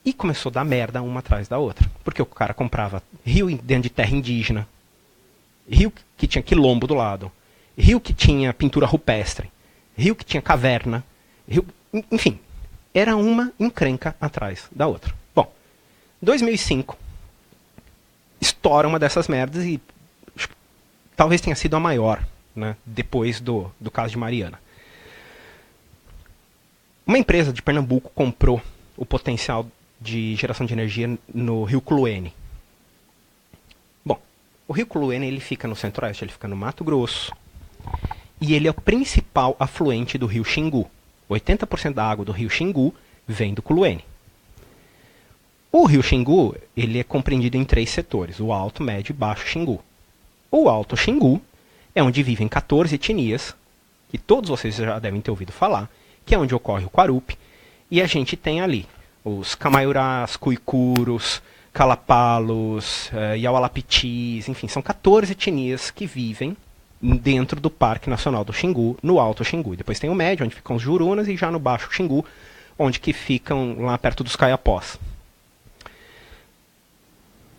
E começou a dar merda uma atrás da outra. Porque o cara comprava rio dentro de terra indígena, rio que tinha quilombo do lado, rio que tinha pintura rupestre, rio que tinha caverna, rio... enfim, era uma encrenca atrás da outra. Bom, 2005, estoura uma dessas merdas e talvez tenha sido a maior, né, depois do caso de Mariana. Uma empresa de Pernambuco comprou o potencial de geração de energia no Rio Culuene. Bom, o Rio Culuene ele fica no Centro-Oeste, ele fica no Mato Grosso. E ele é o principal afluente do Rio Xingu. 80% da água do Rio Xingu vem do Culuene. O Rio Xingu ele é compreendido em 3 setores, o Alto, Médio e Baixo Xingu. O Alto Xingu é onde vivem 14 etnias, que todos vocês já devem ter ouvido falar, que é onde ocorre o Quarupi, e a gente tem ali os Camaiurás, Cuicuros, Calapalos, Iaualapitis, enfim, são 14 etnias que vivem dentro do Parque Nacional do Xingu, no Alto Xingu. E depois tem o Médio, onde ficam os Jurunas, e já no Baixo Xingu, onde que ficam lá perto dos Caiapós.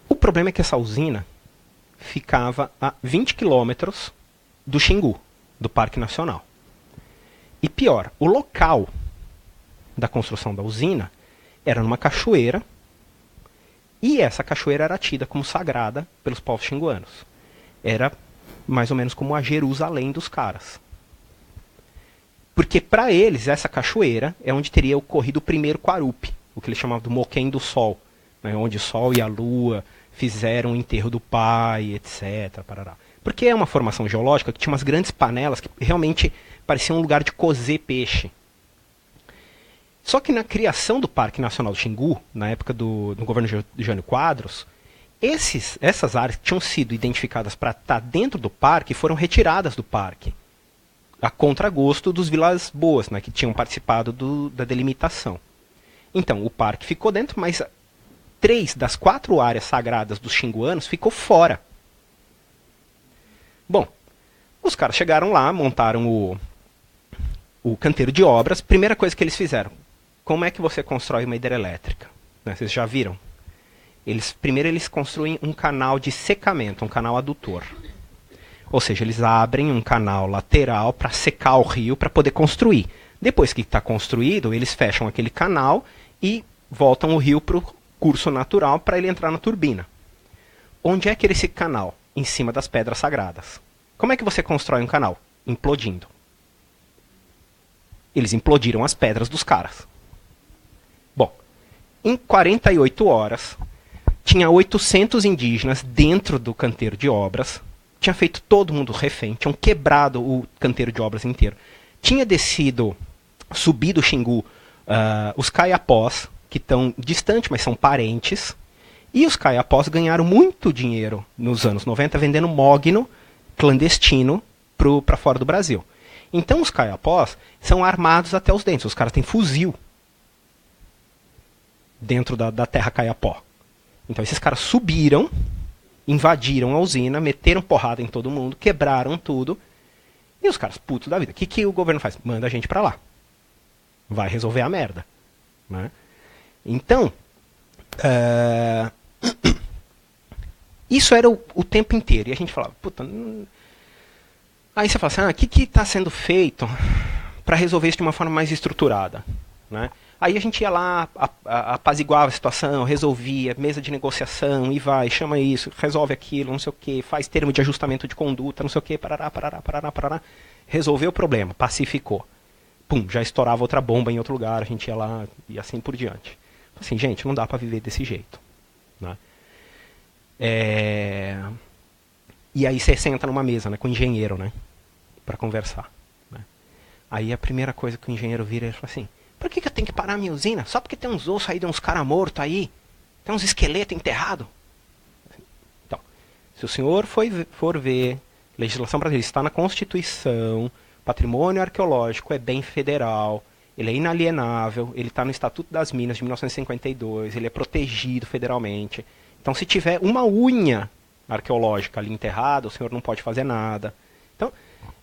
O problema é que essa usina ficava a 20 quilômetros do Xingu, do Parque Nacional. E pior, o local da construção da usina era numa cachoeira, e essa cachoeira era tida como sagrada pelos povos xinguanos. Era mais ou menos como a Jerusalém dos caras. Porque para eles, essa cachoeira é onde teria ocorrido o primeiro Quarupi, o que eles chamavam do Moquém do Sol, né, onde o Sol e a Lua fizeram o enterro do pai, etc. Parará. Porque é uma formação geológica que tinha umas grandes panelas que realmente pareciam um lugar de cozer peixe. Só que na criação do Parque Nacional do Xingu, na época do governo de Jânio Quadros, essas áreas que tinham sido identificadas para estar dentro do parque foram retiradas do parque, a contragosto dos Vilas Boas, né, que tinham participado da delimitação. Então, o parque ficou dentro, mas 3 das 4 áreas sagradas dos xinguanos ficou fora. Bom, os caras chegaram lá, montaram o canteiro de obras. Primeira coisa que eles fizeram, como é que você constrói uma hidrelétrica? Né, vocês já viram? Primeiro eles construem um canal de secamento, um canal adutor. Ou seja, eles abrem um canal lateral para secar o rio para poder construir. Depois que está construído, eles fecham aquele canal e voltam o rio para o curso natural para ele entrar na turbina. Onde é que esse canal? Em cima das pedras sagradas. Como é que você constrói um canal? Implodindo. Eles implodiram as pedras dos caras. Bom, em 48 horas, tinha 800 indígenas dentro do canteiro de obras, tinha feito todo mundo refém, tinham quebrado o canteiro de obras inteiro. Tinha subido o Xingu, os caiapós, que estão distantes, mas são parentes, e os caiapós ganharam muito dinheiro nos anos 90 vendendo mogno clandestino para fora do Brasil. Então os caiapós são armados até os dentes, os caras têm fuzil dentro da terra caiapó. Então esses caras subiram, invadiram a usina, meteram porrada em todo mundo, quebraram tudo. E os caras, putos da vida. O que o governo faz? Manda a gente pra lá. Vai resolver a merda. Né? Então, isso era o tempo inteiro. E a gente falava, puta... Aí você fala assim, o que está sendo feito para resolver isso de uma forma mais estruturada? Né? Aí a gente ia lá, apaziguava a situação, resolvia, mesa de negociação, e vai, chama isso, resolve aquilo, não sei o que, faz termo de ajustamento de conduta, não sei o que, parará. Resolveu o problema, pacificou. Pum, já estourava outra bomba em outro lugar, a gente ia lá e assim por diante. Assim, gente, não dá para viver desse jeito. Né? E aí você senta numa mesa, né, com o engenheiro, né, para conversar. Né? Aí a primeira coisa que o engenheiro vira é assim, por que eu tenho que parar a minha usina? Só porque tem uns ossos aí de uns caras mortos aí? Tem uns esqueletos enterrados? Então, se o senhor for ver, legislação brasileira está na Constituição, patrimônio arqueológico é bem federal, ele é inalienável, ele está no Estatuto das Minas de 1952, ele é protegido federalmente. Então, se tiver uma unha arqueológica ali enterrada, o senhor não pode fazer nada. Então,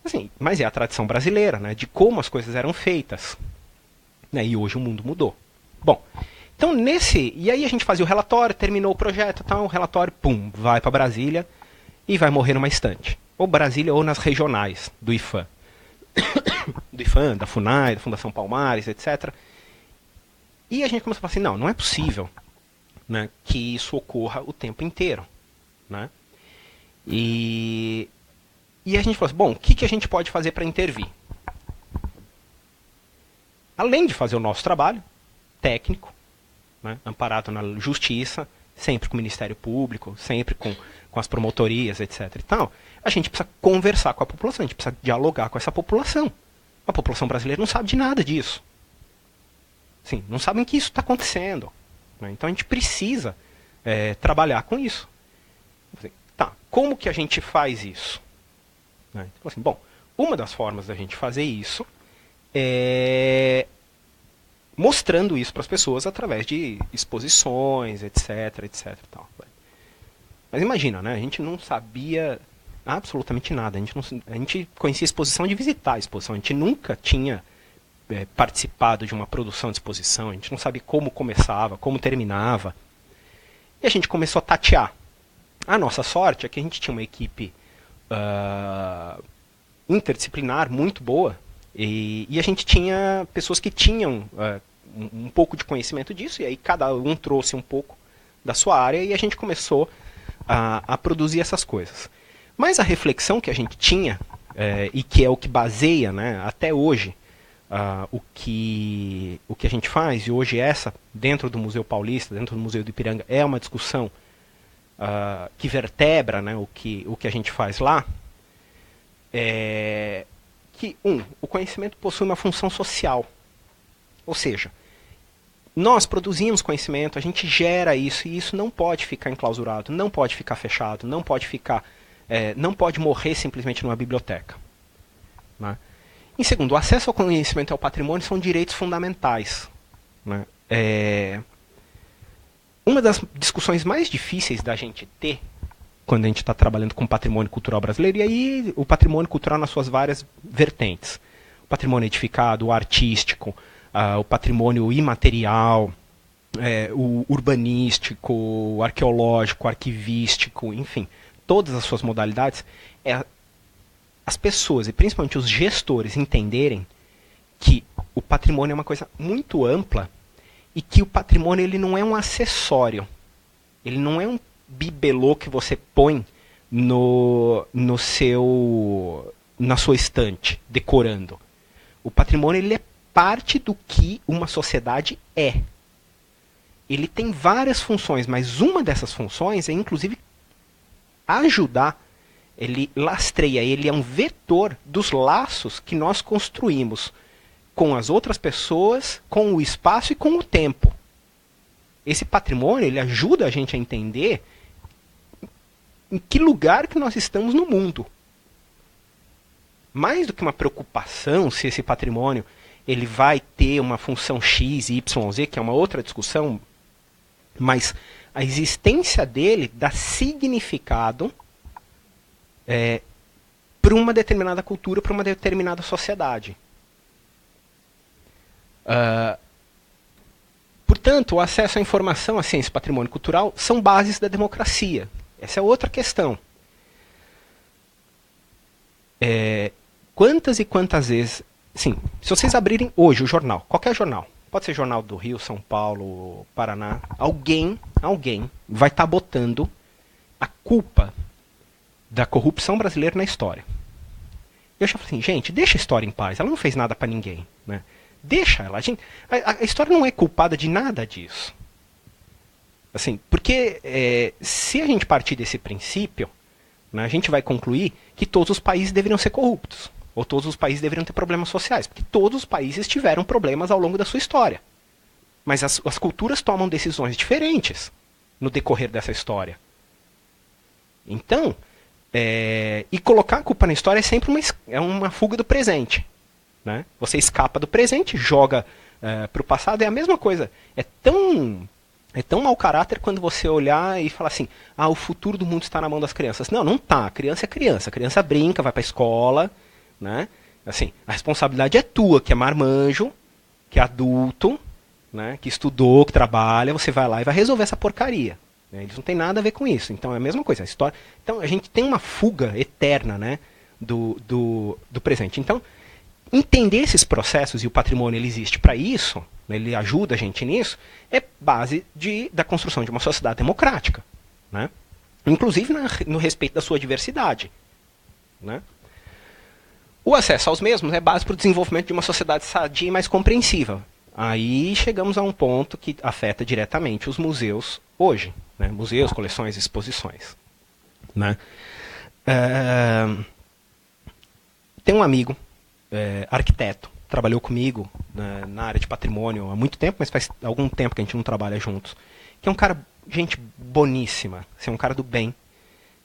assim, mas é a tradição brasileira, né, de como as coisas eram feitas. Né, e hoje o mundo mudou. Bom, então e aí a gente fazia o relatório, terminou o projeto, tá, o relatório, pum, vai para Brasília e vai morrer numa estante. Ou Brasília ou nas regionais do IFAM. Do IFAM, da FUNAI, da Fundação Palmares, etc. E a gente começou a falar assim, não é possível, né, que isso ocorra o tempo inteiro. Né? E a gente falou assim, bom, o que a gente pode fazer para intervir? Além de fazer o nosso trabalho técnico, né, amparado na justiça, sempre com o Ministério Público, sempre com as promotorias, etc. e tal, a gente precisa conversar com a população, a gente precisa dialogar com essa população. A população brasileira não sabe de nada disso. Sim, não sabem que isso está acontecendo. Né? Então a gente precisa trabalhar com isso. Tá, como que a gente faz isso? Né? Então, assim, bom, uma das formas da gente fazer isso mostrando isso para as pessoas através de exposições, etc, etc e tal. Mas imagina, né? A gente não sabia absolutamente nada. A gente conhecia a exposição de visitar a exposição. A gente nunca tinha participado de uma produção de exposição. A gente não sabia como começava, como terminava. E a gente começou a tatear. A nossa sorte é que a gente tinha uma equipe interdisciplinar muito boa, e a gente tinha pessoas que tinham um pouco de conhecimento disso, e aí cada um trouxe um pouco da sua área, e a gente começou a produzir essas coisas. Mas a reflexão que a gente tinha, e que é o que baseia, né, até hoje, o que a gente faz, e hoje dentro do Museu Paulista, dentro do Museu do Ipiranga, é uma discussão que vertebra, né, o que a gente faz lá, é que, o conhecimento possui uma função social. Ou seja, nós produzimos conhecimento, a gente gera isso, e isso não pode ficar enclausurado, não pode ficar fechado, não pode morrer simplesmente numa biblioteca. Né? Em segundo, o acesso ao conhecimento e ao patrimônio são direitos fundamentais. Né? Uma das discussões mais difíceis da gente ter quando a gente está trabalhando com patrimônio cultural brasileiro, e aí o patrimônio cultural nas suas várias vertentes. O patrimônio edificado, o artístico, o patrimônio imaterial, o urbanístico, o arqueológico, o arquivístico, enfim, todas as suas modalidades, as pessoas, e principalmente os gestores, entenderem que o patrimônio é uma coisa muito ampla e que o patrimônio ele não é um acessório, ele não é um bibelô que você põe na sua estante, decorando. O patrimônio ele é parte do que uma sociedade é. Ele tem várias funções, mas uma dessas funções é, inclusive, ajudar. Ele lastreia, ele é um vetor dos laços que nós construímos com as outras pessoas, com o espaço e com o tempo. Esse patrimônio ele ajuda a gente a entender em que lugar que nós estamos no mundo. Mais do que uma preocupação se esse patrimônio ele vai ter uma função X, Y, Z, que é uma outra discussão, mas a existência dele dá significado para uma determinada cultura, para uma determinada sociedade. Portanto, o acesso à informação, à ciência e patrimônio cultural são bases da democracia. Essa é outra questão. Quantas e quantas vezes... Sim, se vocês abrirem hoje o jornal, qualquer jornal, pode ser jornal do Rio, São Paulo, Paraná, alguém vai estar botando a culpa da corrupção brasileira na história. Eu já falei assim, gente, deixa a história em paz, ela não fez nada para ninguém. Né? Deixa ela. A história não é culpada de nada disso. Assim, porque se a gente partir desse princípio, né, a gente vai concluir que todos os países deveriam ser corruptos. Ou todos os países deveriam ter problemas sociais. Porque todos os países tiveram problemas ao longo da sua história. Mas as culturas tomam decisões diferentes no decorrer dessa história. Então, e colocar a culpa na história é sempre uma fuga do presente. Né? Você escapa do presente, joga para o passado, é a mesma coisa. É tão mau caráter quando você olhar e falar assim, o futuro do mundo está na mão das crianças. Não, não está. A criança é criança. A criança brinca, vai para a escola. Né? Assim, a responsabilidade é tua, que é marmanjo, que é adulto, né? Que estudou, que trabalha. Você vai lá e vai resolver essa porcaria. Né? Eles não têm nada a ver com isso. Então é a mesma coisa. A história... Então a gente tem uma fuga eterna, né? do presente. Então, entender esses processos, e o patrimônio ele existe para isso, né, ele ajuda a gente nisso, é base da construção de uma sociedade democrática. Né? Inclusive no respeito da sua diversidade. Né? O acesso aos mesmos é base para o desenvolvimento de uma sociedade sadia e mais compreensiva. Aí chegamos a um ponto que afeta diretamente os museus hoje. Né? Museus, coleções, exposições. Né? Tem um amigo, arquiteto, trabalhou comigo na área de patrimônio há muito tempo, mas faz algum tempo que a gente não trabalha juntos, que é um cara, gente boníssima, assim, um cara do bem,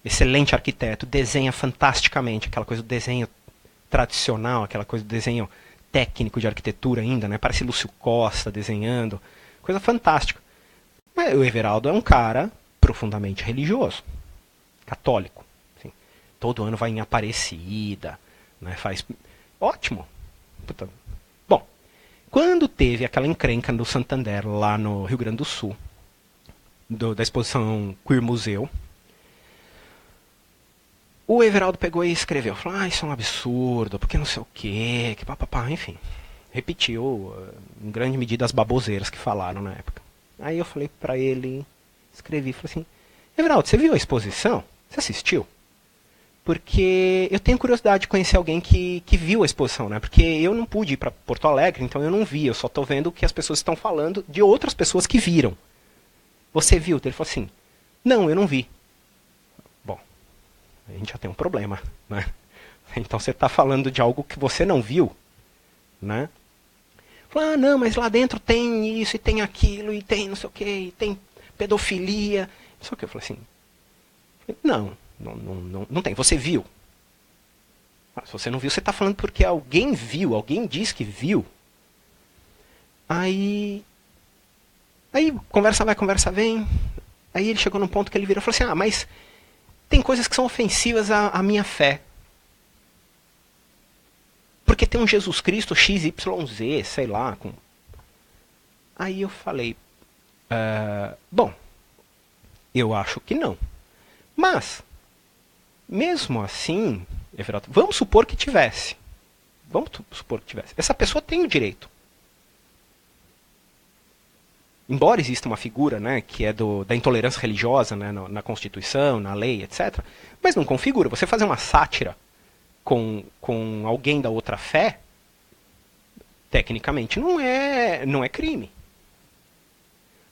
excelente arquiteto, desenha fantasticamente, aquela coisa do desenho tradicional, aquela coisa do desenho técnico de arquitetura ainda, né? Parece Lúcio Costa desenhando, coisa fantástica. Mas o Everaldo é um cara profundamente religioso, católico, assim, todo ano vai em Aparecida, né? Faz... Ótimo. Puta. Bom, quando teve aquela encrenca do Santander lá no Rio Grande do Sul, da exposição Queer Museu, o Everaldo pegou e escreveu, falou, isso é um absurdo, porque não sei o quê, que papapá, enfim. Repetiu, em grande medida, as baboseiras que falaram na época. Aí eu falei pra ele, escrevi, falei assim, Everaldo, você viu a exposição? Você assistiu? Porque eu tenho curiosidade de conhecer alguém que viu a exposição, né? Porque eu não pude ir para Porto Alegre, então eu não vi, eu só estou vendo o que as pessoas estão falando de outras pessoas que viram. Você viu? Ele falou assim, não, eu não vi. Bom, a gente já tem um problema, né? Então você está falando de algo que você não viu, né? Falou, não, mas lá dentro tem isso, e tem aquilo, e tem não sei o que, e tem pedofilia. Só que eu falei assim, não tem, você viu. Se você não viu, você está falando porque alguém viu, alguém diz que viu. Aí, conversa vai, conversa vem. Aí ele chegou num ponto que ele virou e falou assim, mas tem coisas que são ofensivas à minha fé. Porque tem um Jesus Cristo XYZ, sei lá. Aí eu falei, bom, eu acho que não. Mas, mesmo assim, Everaldo, vamos supor que tivesse. Essa pessoa tem o direito. Embora exista uma figura, né, que é da intolerância religiosa, né, na Constituição, na lei, etc., mas não configura. Você fazer uma sátira com alguém da outra fé, tecnicamente não é crime.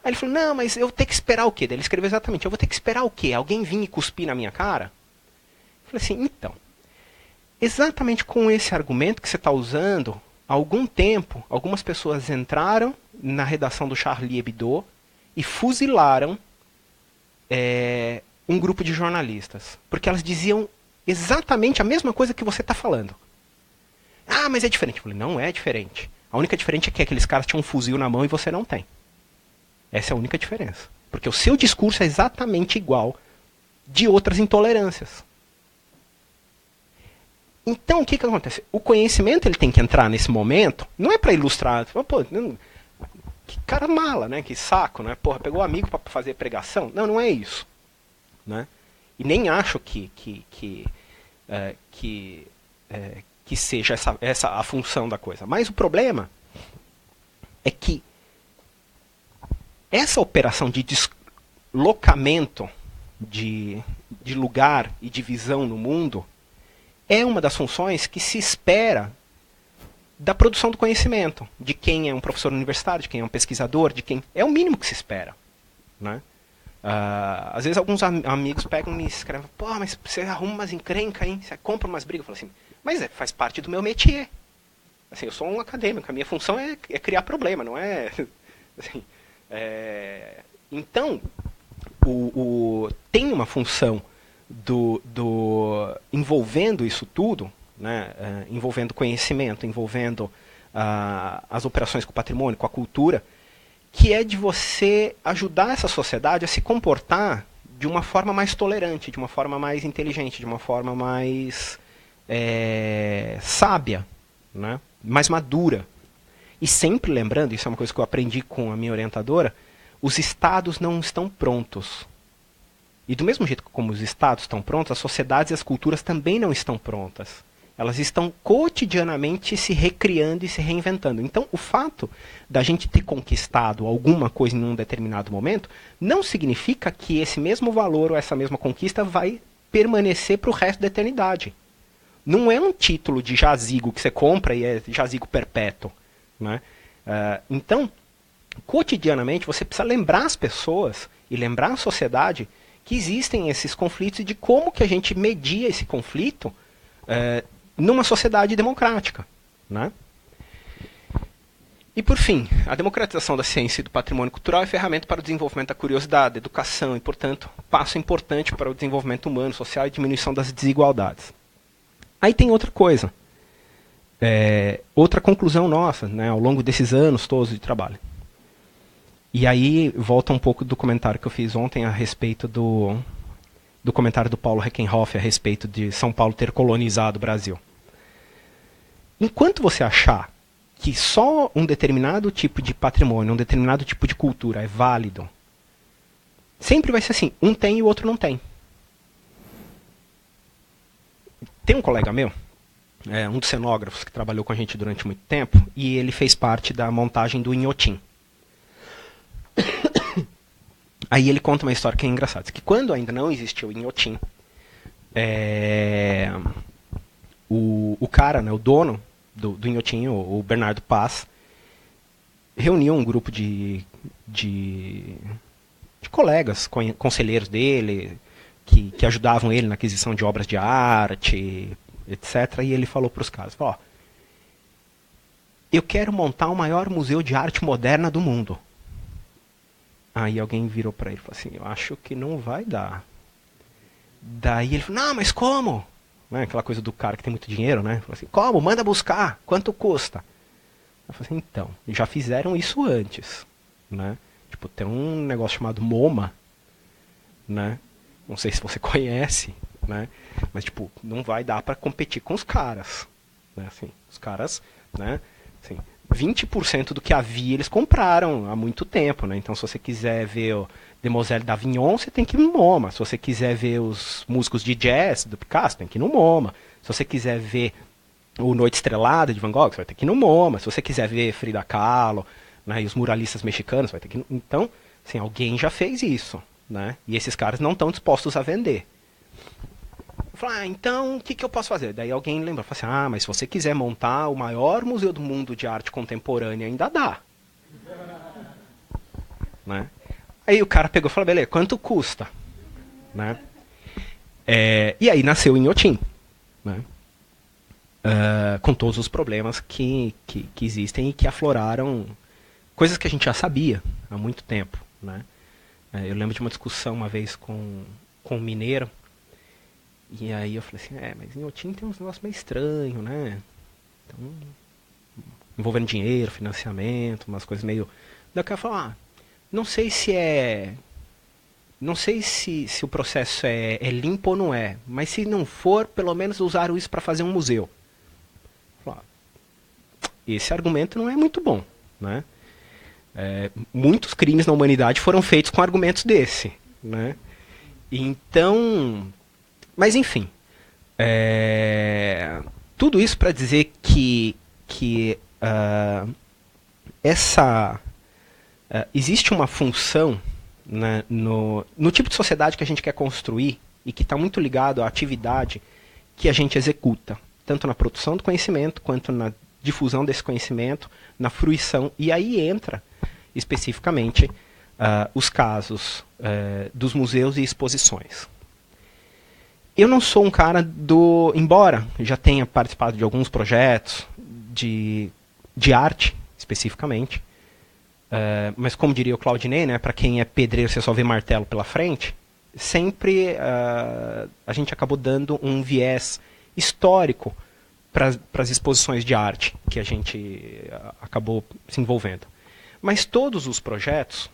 Aí ele falou, não, mas eu vou ter que esperar o quê? Daí ele escreveu exatamente, eu vou ter que esperar o quê? Alguém vir e cuspir na minha cara? Eu falei assim, então, exatamente com esse argumento que você está usando, há algum tempo, algumas pessoas entraram na redação do Charlie Hebdo e fuzilaram um grupo de jornalistas. Porque elas diziam exatamente a mesma coisa que você está falando. Mas é diferente. Eu falei, não é diferente. A única diferença é que aqueles caras tinham um fuzil na mão e você não tem. Essa é a única diferença. Porque o seu discurso é exatamente igual de outras intolerâncias. Então, o que acontece? O conhecimento ele tem que entrar nesse momento, não é para ilustrar, pô, que cara mala, né? Que saco, né? Porra, pegou amigo para fazer pregação? Não é isso, né? E nem acho que seja essa a função da coisa. Mas o problema é que essa operação de deslocamento de lugar e de visão no mundo é uma das funções que se espera da produção do conhecimento, de quem é um professor universitário, de quem é um pesquisador, de quem é o mínimo que se espera, né? Às vezes alguns amigos pegam e me escrevem, pô, mas você arruma umas encrencas, hein? Você compra umas brigas. Eu falo assim, mas faz parte do meu métier. Assim, eu sou um acadêmico, a minha função é criar problema, não é... Assim, então, tem uma função envolvendo isso tudo, né, envolvendo conhecimento, envolvendo as operações com o patrimônio, com a cultura, que é de você ajudar essa sociedade a se comportar de uma forma mais tolerante, de uma forma mais inteligente, de uma forma mais sábia, né, mais madura. E sempre lembrando, isso é uma coisa que eu aprendi com a minha orientadora, os estados não estão prontos. E do mesmo jeito que como os estados estão prontos, as sociedades e as culturas também não estão prontas. Elas estão cotidianamente se recriando e se reinventando. Então, o fato da gente ter conquistado alguma coisa em um determinado momento não significa que esse mesmo valor ou essa mesma conquista vai permanecer para o resto da eternidade. Não é um título de jazigo que você compra e é jazigo perpétuo, né? Então, cotidianamente, você precisa lembrar as pessoas e lembrar a sociedade que existem esses conflitos e de como que a gente media esse conflito numa sociedade democrática, né? E por fim, a democratização da ciência e do patrimônio cultural é ferramenta para o desenvolvimento da curiosidade, da educação e, portanto, passo importante para o desenvolvimento humano, social e diminuição das desigualdades. Aí tem outra coisa, outra conclusão nossa, né, ao longo desses anos todos de trabalho. E aí volta um pouco do comentário que eu fiz ontem a respeito do comentário do Paulo Reckenhoff a respeito de São Paulo ter colonizado o Brasil. Enquanto você achar que só um determinado tipo de patrimônio, um determinado tipo de cultura é válido, sempre vai ser assim, um tem e o outro não tem. Tem um colega meu, um dos cenógrafos que trabalhou com a gente durante muito tempo, e ele fez parte da montagem do Inhotim. Aí ele conta uma história que é engraçada, que quando ainda não existia o Inhotim, o cara, né, o dono do Inhotim, o Bernardo Paz, reuniu um grupo de colegas, conselheiros dele, que ajudavam ele na aquisição de obras de arte, etc. E ele falou para os caras, ó, eu quero montar o maior museu de arte moderna do mundo. Aí alguém virou para ele e falou assim, eu acho que não vai dar. Daí ele falou, não, mas como? Né, aquela coisa do cara que tem muito dinheiro, né? Falou assim, como? Manda buscar, quanto custa? Eu falei assim, então, já fizeram isso antes, né? Tipo, tem um negócio chamado MoMA, né? Não sei se você conhece, né? Mas, tipo, não vai dar para competir com os caras, né? Assim, os caras, né? Assim, 20% do que havia eles compraram há muito tempo, né? Então, se você quiser ver o Demoiselle d'Avignon, você tem que ir no MoMA. Se você quiser ver os músicos de jazz do Picasso, tem que ir no MoMA. Se você quiser ver o Noite Estrelada de Van Gogh, você vai ter que ir no MoMA. Se você quiser ver Frida Kahlo, né, e os muralistas mexicanos, vai ter que ir. Então, assim, alguém já fez isso, né? E esses caras não estão dispostos a vender. Eu falei, então o que eu posso fazer? Daí alguém lembrou, falou assim, mas se você quiser montar o maior museu do mundo de arte contemporânea, ainda dá. Né? Aí o cara pegou e falou, beleza, quanto custa? Né? E aí nasceu o Inhotim, né? Com todos os problemas que existem e que afloraram coisas que a gente já sabia há muito tempo, né? Eu lembro de uma discussão uma vez com um mineiro, e aí eu falei assim, mas Inhotim tem uns negócios meio estranhos, né? Então, envolvendo dinheiro, financiamento, umas coisas meio... Daí o cara falou, não sei se não sei se o processo é limpo ou não é, mas se não for, pelo menos usaram isso para fazer um museu. Esse argumento não é muito bom, né? Muitos crimes na humanidade foram feitos com argumentos desse, né? Então, mas enfim, tudo isso para dizer que existe uma função, né, no tipo de sociedade que a gente quer construir e que está muito ligado à atividade que a gente executa, tanto na produção do conhecimento quanto na difusão desse conhecimento, na fruição, e aí entra especificamente os casos dos museus e exposições. Eu não sou um cara embora já tenha participado de alguns projetos de arte, especificamente, mas como diria o Claudinei, né, para quem é pedreiro você só vê martelo pela frente, sempre a gente acabou dando um viés histórico para as exposições de arte que a gente acabou se envolvendo. Mas todos os projetos,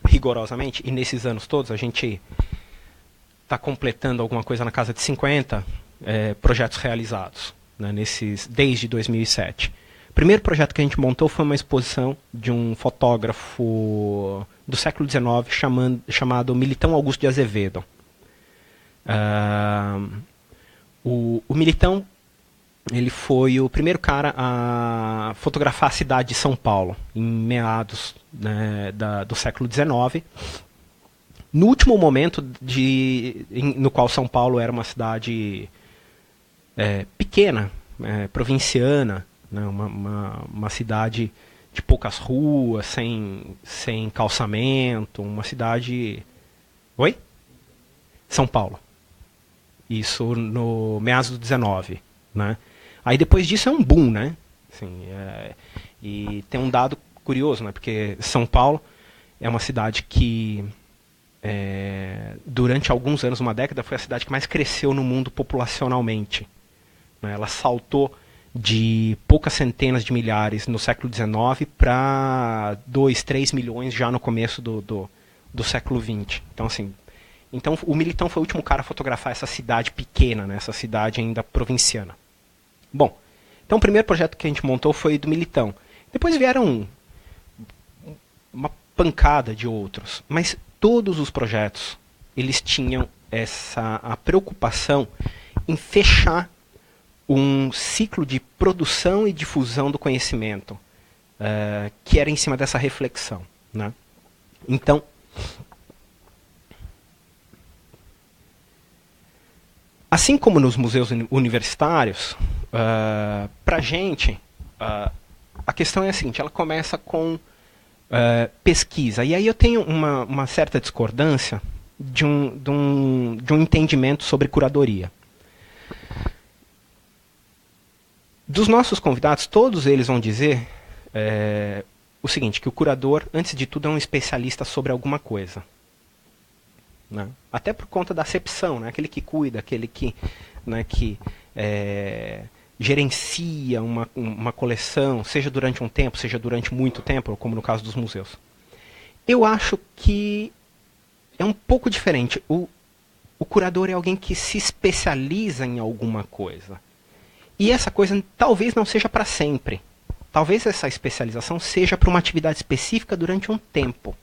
rigorosamente, e nesses anos todos, a gente está completando alguma coisa na casa de 50 projetos realizados, né, desde 2007. O primeiro projeto que a gente montou foi uma exposição de um fotógrafo do século XIX chamado Militão Augusto de Azevedo. O Militão, ele foi o primeiro cara a fotografar a cidade de São Paulo, em meados, né, do século XIX. No último momento no qual São Paulo era uma cidade pequena, provinciana, né, uma cidade de poucas ruas, sem calçamento, uma cidade... Oi? São Paulo. Isso no meados do 19, né? Aí depois disso é um boom, né? Assim, e tem um dado curioso, né? Porque São Paulo é uma cidade que durante alguns anos, uma década, foi a cidade que mais cresceu no mundo populacionalmente, né? Ela saltou de poucas centenas de milhares no século XIX para 2, 3 milhões já no começo do século XX. Então, assim, o Militão foi o último cara a fotografar essa cidade pequena, né? Essa cidade ainda provinciana. Bom, então o primeiro projeto que a gente montou foi do Militão. Depois vieram uma pancada de outros, mas todos os projetos, eles tinham a preocupação em fechar um ciclo de produção e difusão do conhecimento, que era em cima dessa reflexão, né? Então, assim como nos museus universitários, para a gente, a questão é a seguinte, ela começa com pesquisa. E aí eu tenho uma certa discordância de um entendimento sobre curadoria. Dos nossos convidados, todos eles vão dizer o seguinte, que o curador, antes de tudo, é um especialista sobre alguma coisa. Né? Até por conta da acepção, né? Aquele que cuida, aquele que, né, que gerencia uma coleção, seja durante um tempo, seja durante muito tempo, como no caso dos museus. Eu acho que é um pouco diferente. O curador é alguém que se especializa em alguma coisa. E essa coisa talvez não seja para sempre. Talvez essa especialização seja para uma atividade específica durante um tempo.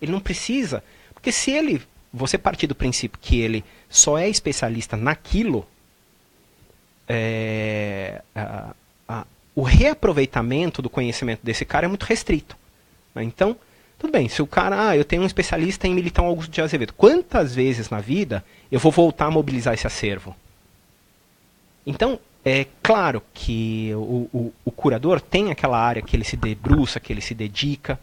Ele não precisa... Porque se você partir do princípio que ele só é especialista naquilo, o reaproveitamento do conhecimento desse cara é muito restrito. Né? Então, tudo bem, se o cara... eu tenho um especialista em Militão Augusto de Azevedo. Quantas vezes na vida eu vou voltar a mobilizar esse acervo? Então, é claro que o curador tem aquela área que ele se debruça, que ele se dedica,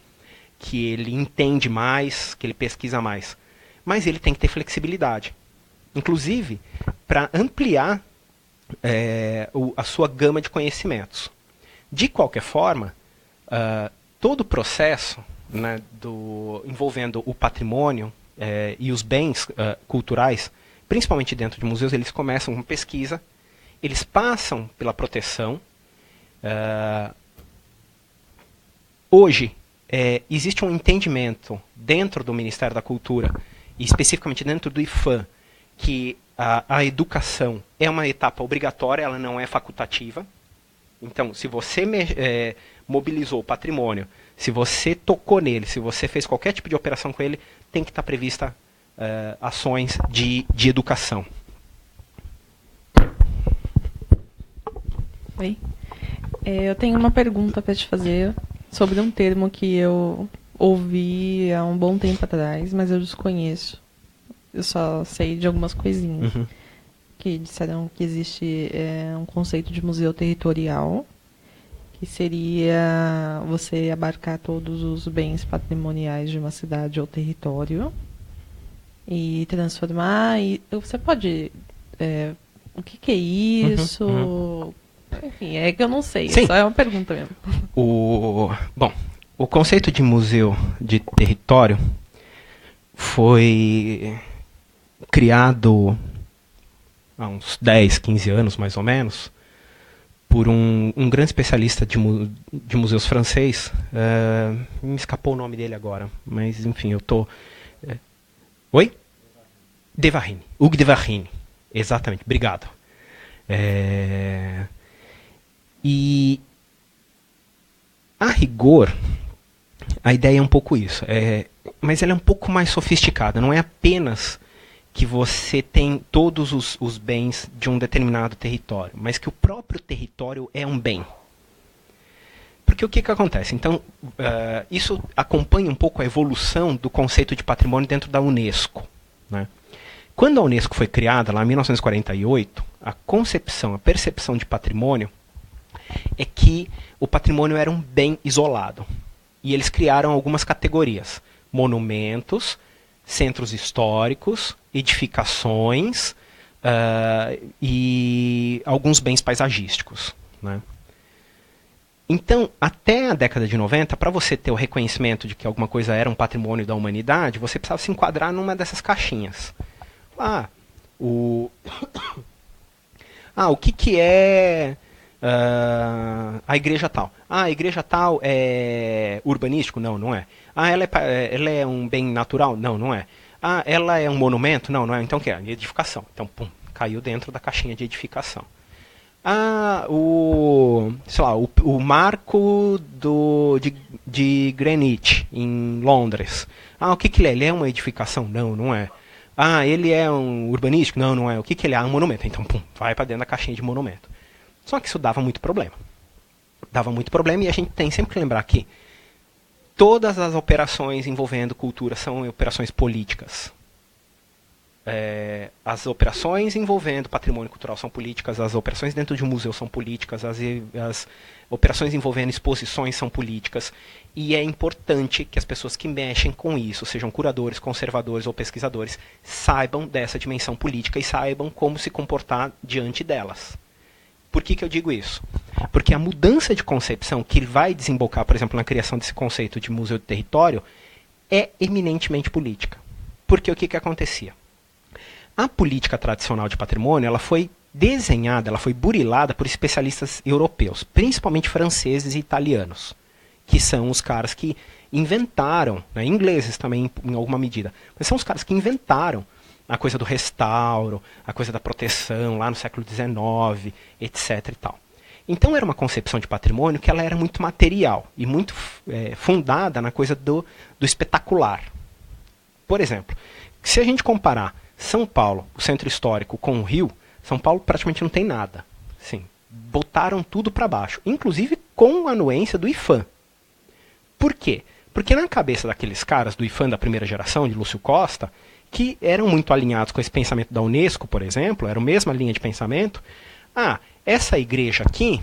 que ele entende mais, que ele pesquisa mais. Mas ele tem que ter flexibilidade. Inclusive, para ampliar a sua gama de conhecimentos. De qualquer forma, todo o processo, né, envolvendo o patrimônio e os bens culturais, principalmente dentro de museus, eles começam com pesquisa, eles passam pela proteção. Hoje, existe um entendimento dentro do Ministério da Cultura, e especificamente dentro do IFAM, que a educação é uma etapa obrigatória, ela não é facultativa. Então, se você mobilizou o patrimônio, se você tocou nele, se você fez qualquer tipo de operação com ele, tem que estar prevista ações de educação. Oi. Eu tenho uma pergunta para te fazer sobre um termo que eu ouvi há um bom tempo atrás, mas eu desconheço. Eu só sei de algumas coisinhas. Uhum. Que disseram que existe um conceito de museu territorial, que seria você abarcar todos os bens patrimoniais de uma cidade ou território e transformar. Você pode... o que é isso? Uhum. Enfim, é que eu não sei. Sim. Só é uma pergunta mesmo. Bom, o conceito de museu de território foi criado há uns 10, 15 anos, mais ou menos, por um grande especialista de museus francês. Me escapou o nome dele agora, mas enfim, eu estou... Oi? Devarine. Hugues Devarine. Exatamente, obrigado. E, a rigor, a ideia é um pouco isso. Mas ela é um pouco mais sofisticada. Não é apenas que você tem todos os bens de um determinado território, mas que o próprio território é um bem. Porque o que acontece? Então, isso acompanha um pouco a evolução do conceito de patrimônio dentro da Unesco. Né? Quando a Unesco foi criada, lá em 1948, a concepção, a percepção de patrimônio é que o patrimônio era um bem isolado. E eles criaram algumas categorias. Monumentos, centros históricos, edificações e alguns bens paisagísticos. Né? Então, até a década de 90, para você ter o reconhecimento de que alguma coisa era um patrimônio da humanidade, você precisava se enquadrar numa dessas caixinhas. O que é a igreja tal? A igreja tal é urbanístico? Não, não é. Ela é um bem natural? Não, não é. Ela é um monumento? Não, não é. Então o que é? Edificação. Então, pum, caiu dentro da caixinha de edificação. O marco de Greenwich, em Londres. O que ele é? Ele é uma edificação? Não, não é. Ele é um urbanístico? Não, não é. O que ele é? Um monumento. Então, pum, vai para dentro da caixinha de monumento. Só que isso dava muito problema. Dava muito problema, e a gente tem sempre que lembrar que todas as operações envolvendo cultura são operações políticas. As operações envolvendo patrimônio cultural são políticas, as operações dentro de um museu são políticas, as operações envolvendo exposições são políticas, e é importante que as pessoas que mexem com isso, sejam curadores, conservadores ou pesquisadores, saibam dessa dimensão política e saibam como se comportar diante delas. Por que eu digo isso? Porque a mudança de concepção que vai desembocar, por exemplo, na criação desse conceito de museu de território é eminentemente política. Porque o que acontecia? A política tradicional de patrimônio, ela foi desenhada, ela foi burilada por especialistas europeus, principalmente franceses e italianos, que são os caras que inventaram, né, ingleses também em alguma medida, mas são os caras que inventaram a coisa do restauro, a coisa da proteção lá no século XIX, etc. e tal. Então era uma concepção de patrimônio que ela era muito material e muito fundada na coisa do espetacular. Por exemplo, se a gente comparar São Paulo, o centro histórico, com o Rio, São Paulo praticamente não tem nada. Sim, botaram tudo para baixo, inclusive com a anuência do IPHAN. Por quê? Porque na cabeça daqueles caras do IPHAN da primeira geração, de Lúcio Costa, que eram muito alinhados com esse pensamento da Unesco, por exemplo, era a mesma linha de pensamento, essa igreja aqui,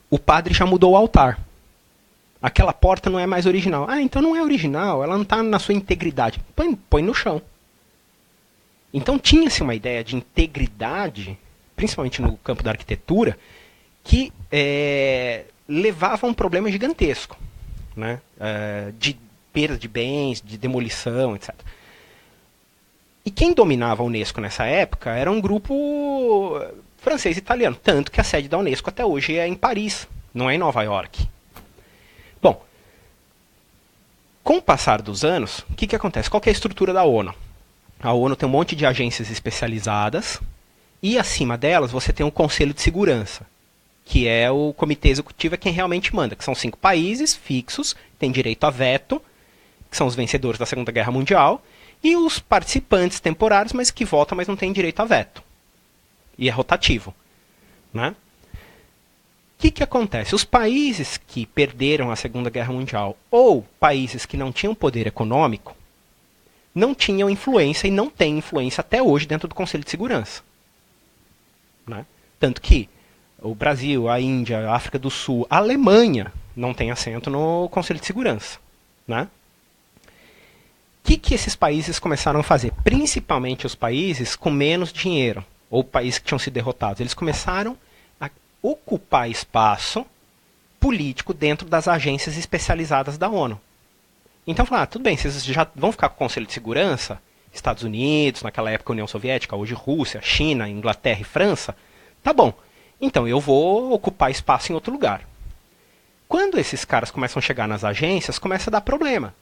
o padre já mudou o altar. Aquela porta não é mais original. Então não é original, ela não está na sua integridade. Põe no chão. Então tinha-se uma ideia de integridade, principalmente no campo da arquitetura, que levava a um problema gigantesco, né? De perda de bens, de demolição, etc. E quem dominava a Unesco nessa época era um grupo francês e italiano, tanto que a sede da Unesco até hoje é em Paris, não é em Nova York. Bom, com o passar dos anos, o que acontece? Qual que é a estrutura da ONU? A ONU tem um monte de agências especializadas e acima delas você tem o Conselho de Segurança, que é o comitê executivo, é quem realmente manda, que são 5 países fixos, têm direito a veto, que são os vencedores da Segunda Guerra Mundial, e os participantes temporários, mas que votam, mas não têm direito a veto. E é rotativo, né? O que acontece? Os países que perderam a Segunda Guerra Mundial ou países que não tinham poder econômico não tinham influência e não têm influência até hoje dentro do Conselho de Segurança. Né? Tanto que o Brasil, a Índia, a África do Sul, a Alemanha não tem assento no Conselho de Segurança. Né? O que esses países começaram a fazer? Principalmente os países com menos dinheiro, ou países que tinham sido derrotados. Eles começaram a ocupar espaço político dentro das agências especializadas da ONU. Então falaram, tudo bem, vocês já vão ficar com o Conselho de Segurança, Estados Unidos, naquela época União Soviética, hoje Rússia, China, Inglaterra e França, tá bom, então eu vou ocupar espaço em outro lugar. Quando esses caras começam a chegar nas agências, começa a dar problema.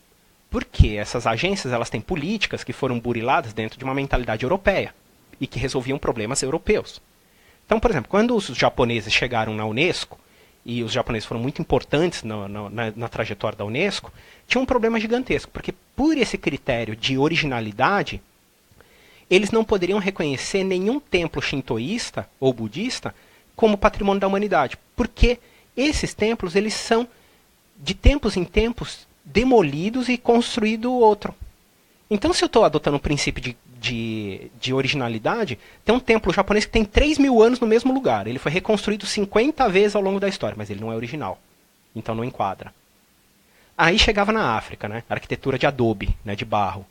Porque essas agências elas têm políticas que foram buriladas dentro de uma mentalidade europeia e que resolviam problemas europeus. Então, por exemplo, quando os japoneses chegaram na Unesco, e os japoneses foram muito importantes na trajetória da Unesco, tinha um problema gigantesco, porque por esse critério de originalidade, eles não poderiam reconhecer nenhum templo shintoísta ou budista como patrimônio da humanidade, porque esses templos eles são, de tempos em tempos, demolidos e construído outro. Então, se eu estou adotando o princípio de originalidade, tem um templo japonês que tem 3.000 anos no mesmo lugar. Ele foi reconstruído 50 vezes ao longo da história, mas ele não é original. Então não enquadra. Aí chegava na África, né? Arquitetura de adobe, né? De barro.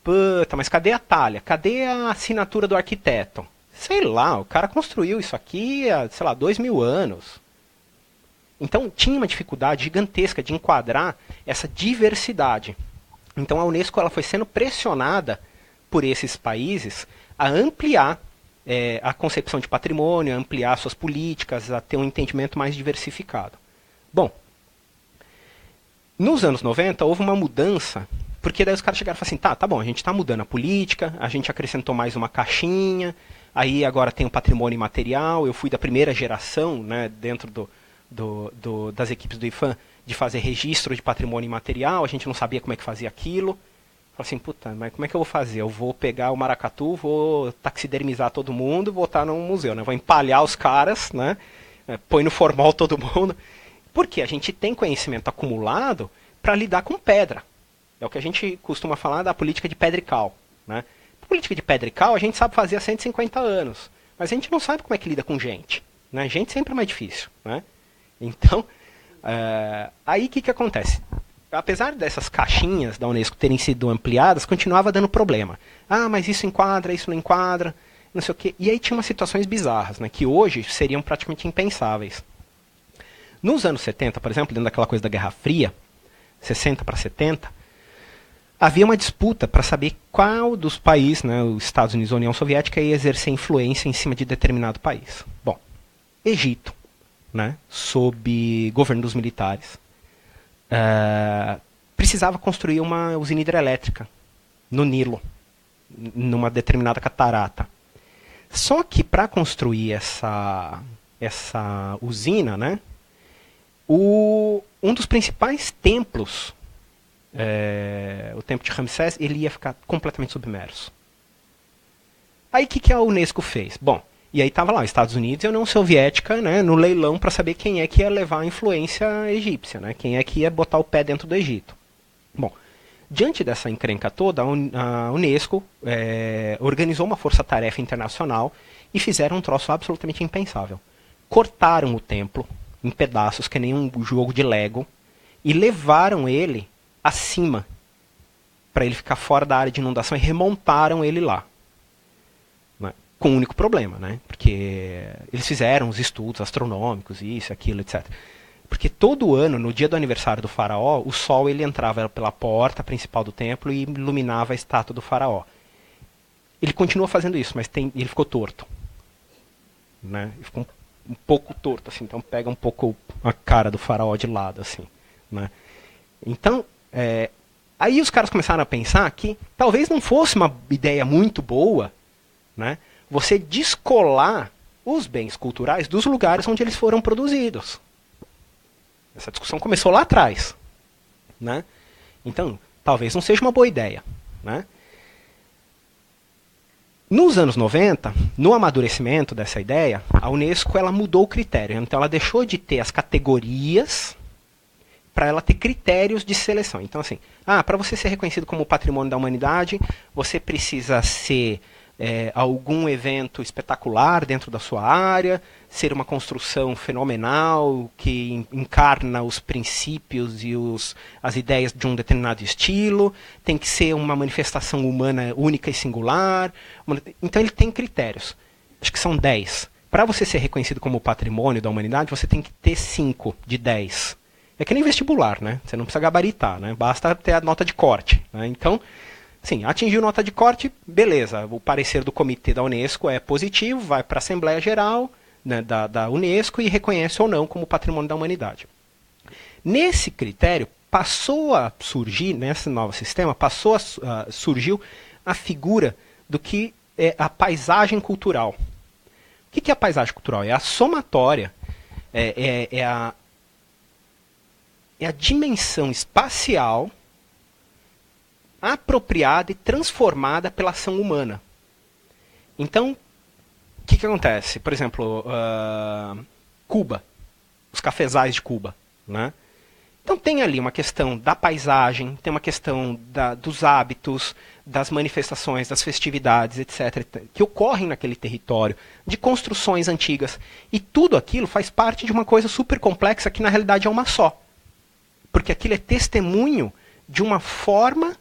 Puta, mas cadê a talha? Cadê a assinatura do arquiteto? Sei lá, o cara construiu isso aqui há, 2.000 anos. Então tinha uma dificuldade gigantesca de enquadrar essa diversidade. Então a Unesco ela foi sendo pressionada por esses países a ampliar a concepção de patrimônio, a ampliar suas políticas, a ter um entendimento mais diversificado. Bom, nos anos 90 houve uma mudança, porque daí os caras chegaram e falaram assim, tá bom, a gente está mudando a política, a gente acrescentou mais uma caixinha, aí agora tem o patrimônio imaterial, eu fui da primeira geração, né, dentro das equipes do IPHAN, de fazer registro de patrimônio imaterial, a gente não sabia como é que fazia aquilo. Falei assim, puta, mas como é que eu vou fazer? Eu vou pegar o maracatu, vou taxidermizar todo mundo, botar num museu, né? Vou empalhar os caras, né? põe no formol todo mundo. Porque a gente tem conhecimento acumulado para lidar com pedra. É o que a gente costuma falar da política de pedra e cal. Né? A política de pedra e cal a gente sabe fazer há 150 anos. Mas a gente não sabe como é que lida com gente. Né? Gente sempre é mais difícil. Né? Então, aí o que acontece? Apesar dessas caixinhas da Unesco terem sido ampliadas, continuava dando problema. Ah, mas isso enquadra, isso não enquadra, não sei o quê. E aí tinha umas situações bizarras, né, que hoje seriam praticamente impensáveis. Nos anos 70, por exemplo, dentro daquela coisa da Guerra Fria, 60 para 70, havia uma disputa para saber qual dos países, né, os Estados Unidos e a União Soviética, ia exercer influência em cima de determinado país. Bom, Egito, né, sob governo dos militares, precisava construir uma usina hidrelétrica no Nilo, numa determinada catarata. Só que para construir essa usina, né, um dos principais templos, o templo de Ramsés, ele ia ficar completamente submerso. Aí o que a Unesco fez? Bom, e aí estava lá os Estados Unidos e a União Soviética, né, no leilão para saber quem é que ia levar a influência egípcia, né, quem é que ia botar o pé dentro do Egito. Bom, diante dessa encrenca toda, a Unesco organizou uma força-tarefa internacional e fizeram um troço absolutamente impensável. Cortaram o templo em pedaços, que nem um jogo de Lego, e levaram ele acima, para ele ficar fora da área de inundação, e remontaram ele lá. Né? Com um único problema, né? Porque eles fizeram os estudos astronômicos, isso, aquilo, etc. Porque todo ano, no dia do aniversário do faraó, o sol ele entrava pela porta principal do templo e iluminava a estátua do faraó. Ele continua fazendo isso, mas ele ficou torto. Né? Ele ficou um pouco torto, assim, então pega um pouco a cara do faraó de lado, assim. Né? Então, aí os caras começaram a pensar que talvez não fosse uma ideia muito boa, né, você descolar os bens culturais dos lugares onde eles foram produzidos. Essa discussão começou lá atrás. Né? Então, talvez não seja uma boa ideia. Né? Nos anos 90, no amadurecimento dessa ideia, a Unesco ela mudou o critério. Então, ela deixou de ter as categorias para ela ter critérios de seleção. Então, assim, para você ser reconhecido como patrimônio da humanidade, você precisa ser algum evento espetacular dentro da sua área, ser uma construção fenomenal que encarna os princípios e as ideias de um determinado estilo, tem que ser uma manifestação humana única e singular. Então ele tem critérios, acho que são 10. Para você ser reconhecido como patrimônio da humanidade, você tem que ter 5 de 10. É que nem vestibular, né? Você não precisa gabaritar, né? Basta ter a nota de corte. Né? Então, sim, atingiu nota de corte, beleza. O parecer do comitê da Unesco é positivo, vai para a Assembleia Geral, né, da Unesco e reconhece ou não como patrimônio da humanidade. Nesse critério, passou a surgir, nesse novo sistema, surgiu a figura do que é a paisagem cultural. O que é a paisagem cultural? É a somatória, é a dimensão espacial apropriada e transformada pela ação humana. Então, o que acontece? Por exemplo, Cuba, os cafezais de Cuba. Né? Então tem ali uma questão da paisagem, tem uma questão dos hábitos, das manifestações, das festividades, etc., que ocorrem naquele território, de construções antigas. E tudo aquilo faz parte de uma coisa super complexa que na realidade é uma só. Porque aquilo é testemunho de uma forma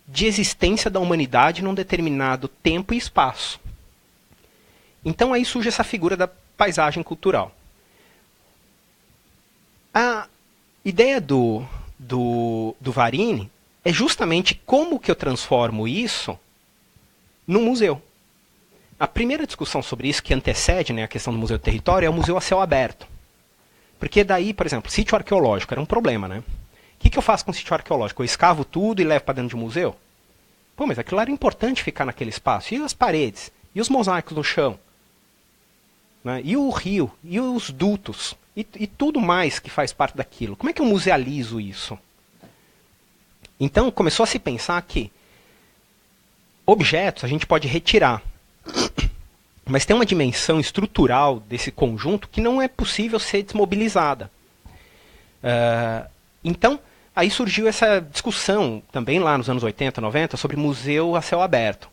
de existência da humanidade num determinado tempo e espaço. Então aí surge essa figura da paisagem cultural. A ideia do Varini é justamente como que eu transformo isso num museu. A primeira discussão sobre isso, que antecede, né, a questão do museu do território, é o museu a céu aberto. Porque daí, por exemplo, sítio arqueológico era um problema, né? O que eu faço com o sítio arqueológico? Eu escavo tudo e levo para dentro de um museu? Pô, mas aquilo era importante ficar naquele espaço. E as paredes? E os mosaicos no chão? Né? E o rio? E os dutos? E tudo mais que faz parte daquilo? Como é que eu musealizo isso? Então começou a se pensar que objetos a gente pode retirar. Mas tem uma dimensão estrutural desse conjunto que não é possível ser desmobilizada. Então, aí surgiu essa discussão, também lá nos anos 80, 90, sobre museu a céu aberto.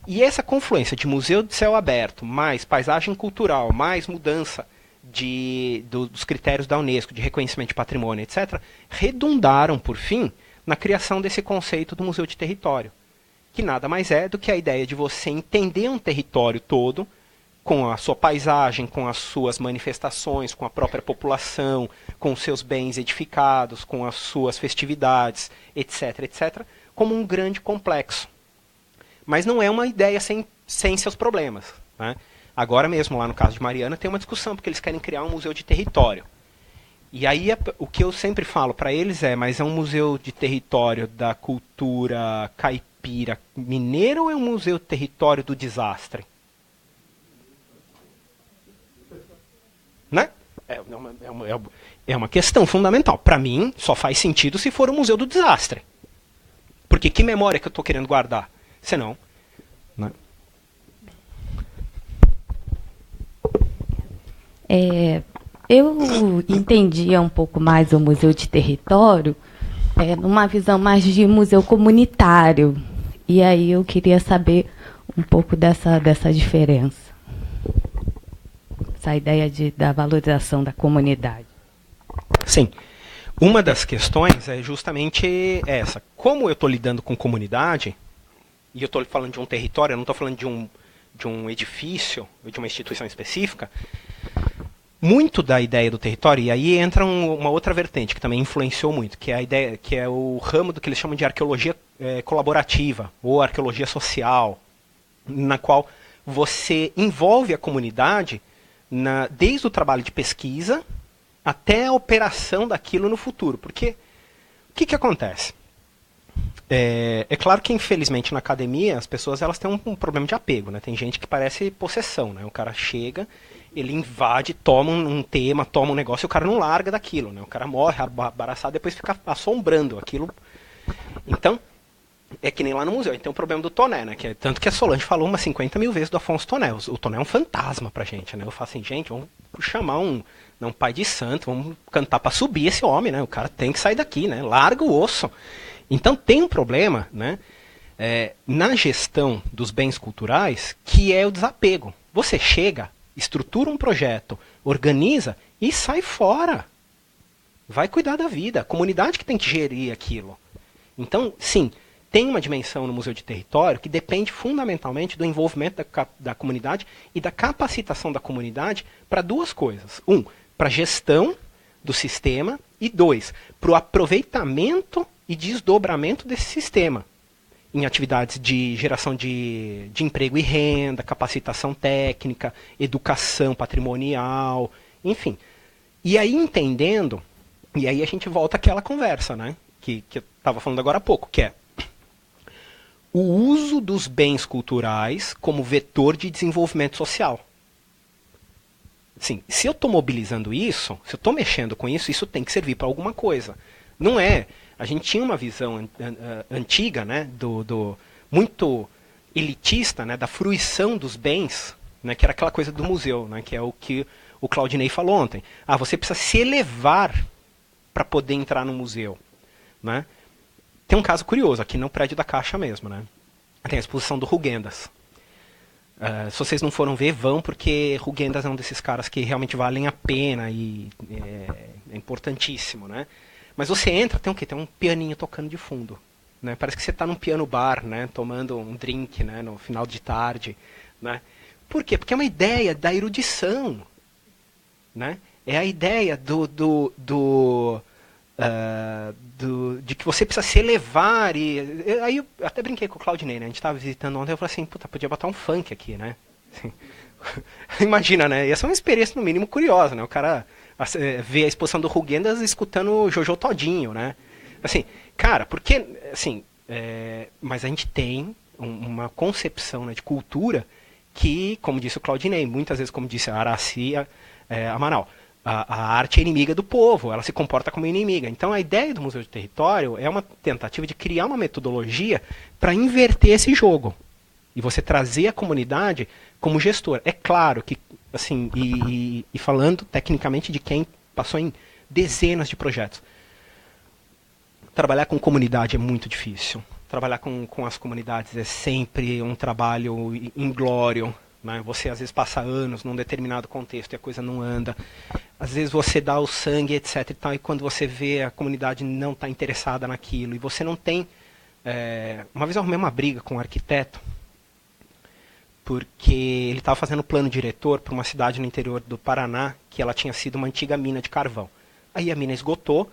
E essa confluência de museu de céu aberto, mais paisagem cultural, mais mudança dos critérios da Unesco, de reconhecimento de patrimônio, etc., redundaram, por fim, na criação desse conceito do museu de território, que nada mais é do que a ideia de você entender um território todo, com a sua paisagem, com as suas manifestações, com a própria população, com os seus bens edificados, com as suas festividades, etc., etc., como um grande complexo. Mas não é uma ideia sem seus problemas, né? Agora mesmo, lá no caso de Mariana, tem uma discussão, porque eles querem criar um museu de território. E aí o que eu sempre falo para eles mas é um museu de território da cultura caipira mineira ou é um museu de território do desastre? Né? É uma questão fundamental. Para mim, só faz sentido se for um museu do desastre. Porque que memória que eu estou querendo guardar? Senão, né? Eu entendia um pouco mais o museu de território numa visão mais de museu comunitário. E aí eu queria saber um pouco dessa diferença. Essa ideia da valorização da comunidade. Sim. Uma das questões é justamente essa. Como eu estou lidando com comunidade, e eu estou falando de um território, eu não estou falando de um edifício, ou de uma instituição específica, muito da ideia do território, e aí entra uma outra vertente que também influenciou muito, que é a ideia, que é o ramo do que eles chamam de arqueologia colaborativa, ou arqueologia social, na qual você envolve a comunidade desde o trabalho de pesquisa até a operação daquilo no futuro. Porque o que acontece? É claro que, infelizmente, na academia, as pessoas elas têm um problema de apego, né? Tem gente que parece possessão, né? O cara chega, ele invade, toma um tema, toma um negócio e o cara não larga daquilo, né? O cara morre embaraçado e depois fica assombrando aquilo. Então, é que nem lá no museu. Então, o problema do Toné, né? Tanto que a Solange falou umas 50 mil vezes do Afonso Toné. O Toné é um fantasma pra gente, né? Eu falo assim, gente, vamos chamar um pai de santo, vamos cantar pra subir esse homem, né? O cara tem que sair daqui, né? Larga o osso. Então, tem um problema, né? Na gestão dos bens culturais, que é o desapego. Você chega, estrutura um projeto, organiza e sai fora. Vai cuidar da vida. A comunidade que tem que gerir aquilo. Então, sim, tem uma dimensão no Museu de Território que depende fundamentalmente do envolvimento da comunidade e da capacitação da comunidade para duas coisas. Para a gestão do sistema e para o aproveitamento e desdobramento desse sistema em atividades de geração de emprego e renda, capacitação técnica, educação patrimonial, enfim. E aí entendendo, e aí a gente volta àquela conversa, né, que eu estava falando agora há pouco, que é o uso dos bens culturais como vetor de desenvolvimento social. Sim, se eu estou mobilizando isso, se eu estou mexendo com isso, isso tem que servir para alguma coisa. Não é... A gente tinha uma visão antiga, né, muito elitista, né, da fruição dos bens, né, que era aquela coisa do museu, né, que é o que o Claudinei falou ontem. Você precisa se elevar para poder entrar no museu, né? Tem um caso curioso aqui no prédio da Caixa mesmo, né? Tem a exposição do Rugendas. Se vocês não foram ver, vão, porque Rugendas é um desses caras que realmente valem a pena e é importantíssimo, né? Mas você entra, tem o quê? Tem um pianinho tocando de fundo, né? Parece que você está num piano bar, né? Tomando um drink, né? No final de tarde, né? Por quê? Porque é uma ideia da erudição, né? É a ideia de que você precisa se elevar. Aí eu até brinquei com o Claudinei, né? A gente estava visitando ontem, eu falei assim, puta, podia botar um funk aqui, né? Assim, imagina, né? Ia ser uma experiência, no mínimo, curiosa, né? O cara ver a exposição do Rugendas escutando Jojo Todinho, né? Assim, cara, porque, assim, mas a gente tem uma concepção, né, de cultura que, como disse o Claudinei, muitas vezes, como disse a Araci Amaral, a arte é inimiga do povo, ela se comporta como inimiga. Então, a ideia do Museu de Território é uma tentativa de criar uma metodologia para inverter esse jogo, E você trazer a comunidade como gestor. É claro que, assim, e falando tecnicamente de quem passou em dezenas de projetos, trabalhar com comunidade é muito difícil. Trabalhar com as comunidades é sempre um trabalho inglório, né? Você às vezes passa anos num determinado contexto e a coisa não anda. Às vezes você dá o sangue, etc. E tal, e quando você vê a comunidade não está interessada naquilo e você não tem... Uma vez eu arrumei uma briga com um arquiteto porque ele estava fazendo plano diretor para uma cidade no interior do Paraná que ela tinha sido uma antiga mina de carvão. Aí a mina esgotou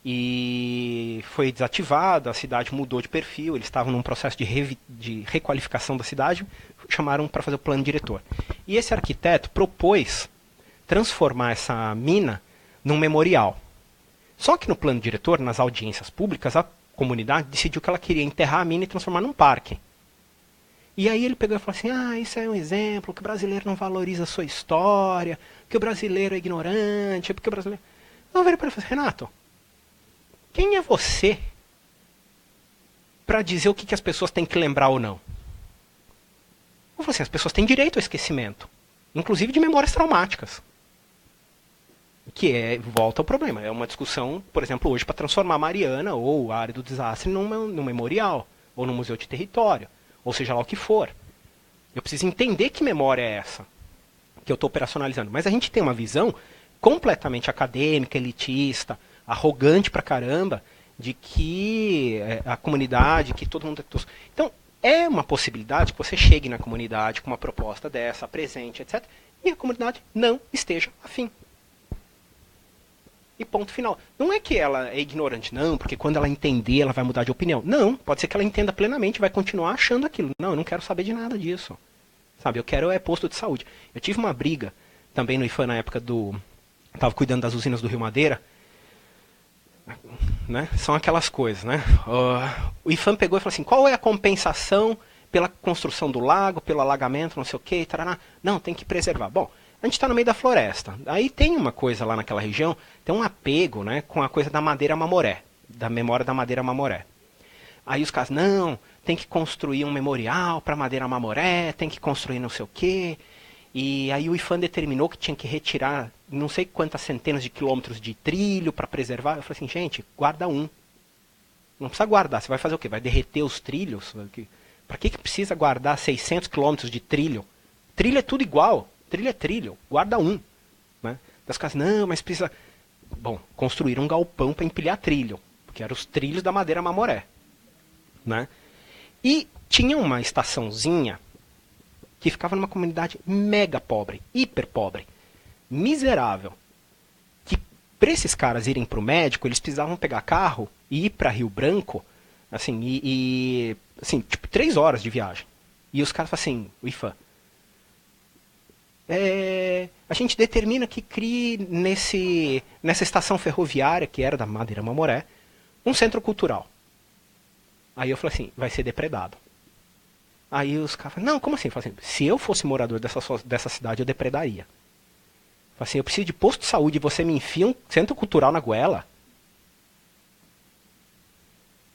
e foi desativada, a cidade mudou de perfil, eles estavam num processo de requalificação da cidade, chamaram para fazer o plano diretor. E esse arquiteto propôs transformar essa mina num memorial. Só que no plano diretor, nas audiências públicas, a comunidade decidiu que ela queria enterrar a mina e transformar num parque. E aí ele pegou e falou assim, isso é um exemplo, que o brasileiro não valoriza a sua história, que o brasileiro é ignorante, porque o brasileiro... Eu virei para ele e falei, Renato, quem é você para dizer o que as pessoas têm que lembrar ou não? Eu falei assim, as pessoas têm direito ao esquecimento, inclusive de memórias traumáticas. Que volta ao problema, é uma discussão, por exemplo, hoje para transformar Mariana ou a área do desastre num memorial, ou num museu de território, ou seja lá o que for. Eu preciso entender que memória é essa que eu estou operacionalizando. Mas a gente tem uma visão completamente acadêmica, elitista, arrogante pra caramba, de que a comunidade, que todo mundo... Então, é uma possibilidade que você chegue na comunidade com uma proposta dessa, apresente, etc., e a comunidade não esteja afim. E ponto final. Não é que ela é ignorante, não, porque quando ela entender, ela vai mudar de opinião. Não, pode ser que ela entenda plenamente e vai continuar achando aquilo. Não, eu não quero saber de nada disso. Sabe, eu quero posto de saúde. Eu tive uma briga também no IFAM na época do... Estava cuidando das usinas do Rio Madeira. Né? São aquelas coisas, né? O IFAM pegou e falou assim, qual é a compensação pela construção do lago, pelo alagamento, não sei o que, tarará. Não, tem que preservar. Bom, a gente está no meio da floresta. Aí tem uma coisa lá naquela região, tem um apego, né, com a coisa da madeira mamoré, da memória da madeira mamoré. Aí os caras, não, tem que construir um memorial para madeira mamoré, tem que construir não sei o quê. E aí o IFAM determinou que tinha que retirar não sei quantas centenas de quilômetros de trilho para preservar. Eu falei assim, gente, guarda um. Não precisa guardar, você vai fazer o quê? Vai derreter os trilhos? Para que precisa guardar 600 quilômetros de trilho? Trilho é tudo igual. Trilho é trilho, guarda um. Né? Das casas, não, mas precisa... Bom, construíram um galpão para empilhar trilho, porque eram os trilhos da madeira mamoré. Né? E tinha uma estaçãozinha que ficava numa comunidade mega pobre, hiper pobre, miserável. Que para esses caras irem para o médico, eles precisavam pegar carro e ir para Rio Branco, assim, assim, tipo 3 horas de viagem. E os caras falam assim, o IFAM, a gente determina que crie nessa estação ferroviária, que era da Madeira Mamoré, um centro cultural. Aí eu falei assim, vai ser depredado. Aí os caras falaram, não, como assim? Eu falei assim, se eu fosse morador dessa cidade, eu depredaria. Eu falei assim, eu preciso de posto de saúde e você me enfia um centro cultural na goela?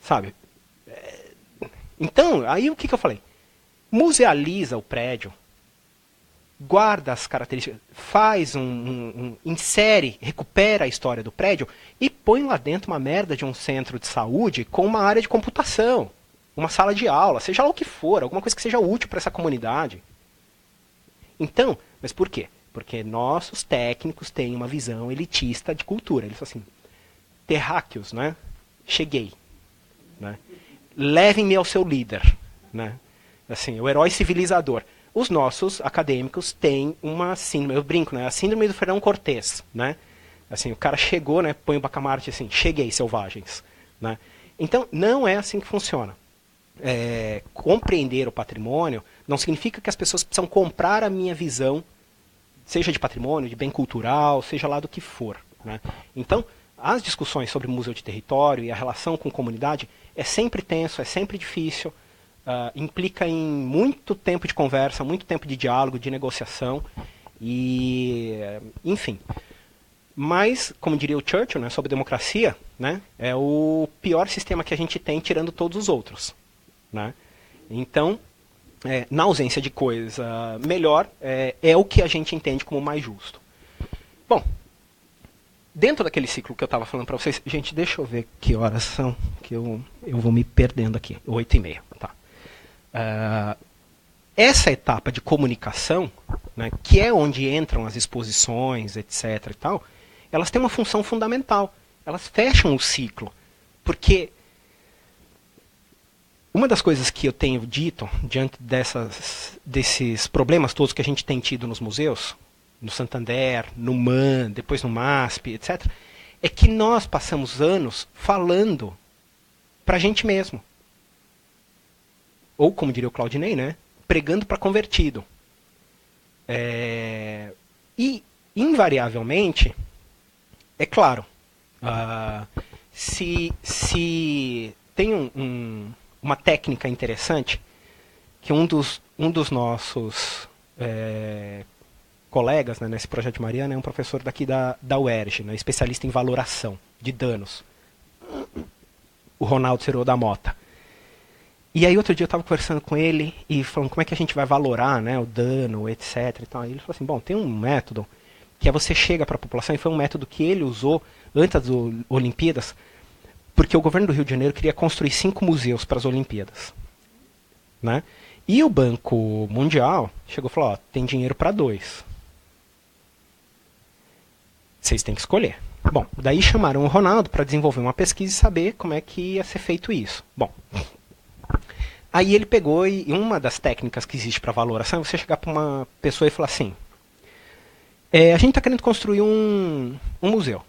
Sabe? Então, aí o que eu falei? Musealiza o prédio, guarda as características, faz insere, recupera a história do prédio e põe lá dentro uma merda de um centro de saúde com uma área de computação, uma sala de aula, seja lá o que for, alguma coisa que seja útil para essa comunidade. Então, mas por quê? Porque nossos técnicos têm uma visão elitista de cultura. Eles falam assim, terráqueos, né? Cheguei. Né? Levem-me ao seu líder. Né? Assim, o herói civilizador. Os nossos acadêmicos têm uma síndrome, eu brinco, né? A síndrome do Fernão Cortés, né? Assim, o cara chegou, né? Põe o Bacamarte assim, cheguei, selvagens. Né? Então, não é assim que funciona. Compreender o patrimônio não significa que as pessoas precisam comprar a minha visão, seja de patrimônio, de bem cultural, seja lá do que for. Né? Então, as discussões sobre museu de território e a relação com comunidade é sempre tenso, é sempre difícil, implica em muito tempo de conversa, muito tempo de diálogo, de negociação, e enfim. Mas, como diria o Churchill, né, sobre democracia, né, é o pior sistema que a gente tem, tirando todos os outros. Né? Então, na ausência de coisa melhor, é o que a gente entende como mais justo. Bom, dentro daquele ciclo que eu estava falando para vocês, gente, deixa eu ver que horas são, que eu vou me perdendo aqui, 8h30, tá. Essa etapa de comunicação, né, que é onde entram as exposições, etc. e tal, elas têm uma função fundamental. Elas fecham o ciclo. Porque uma das coisas que eu tenho dito, diante desses problemas todos que a gente tem tido nos museus, no Santander, no MAN, depois no MASP, etc., é que nós passamos anos falando para a gente mesmo. Ou, como diria o Claudinei, né, pregando para convertido. E, invariavelmente, é claro, se tem uma técnica interessante, que um dos nossos colegas, né, nesse projeto de Mariana, é um professor daqui da UERJ, né, especialista em valoração de danos, o Ronaldo Cerô da Mota. E aí outro dia eu estava conversando com ele e falando como é que a gente vai valorar, né, o dano, etc. E tal. E ele falou assim, bom, tem um método que é você chega para a população, e foi um método que ele usou antes das Olimpíadas, porque o governo do Rio de Janeiro queria construir 5 museus para as Olimpíadas. Né? E o Banco Mundial chegou e falou, ó, tem dinheiro para 2. Vocês têm que escolher. Bom, daí chamaram o Ronaldo para desenvolver uma pesquisa e saber como é que ia ser feito isso. Bom, aí ele pegou e uma das técnicas que existe para valoração é você chegar para uma pessoa e falar assim, a gente está querendo construir um museu.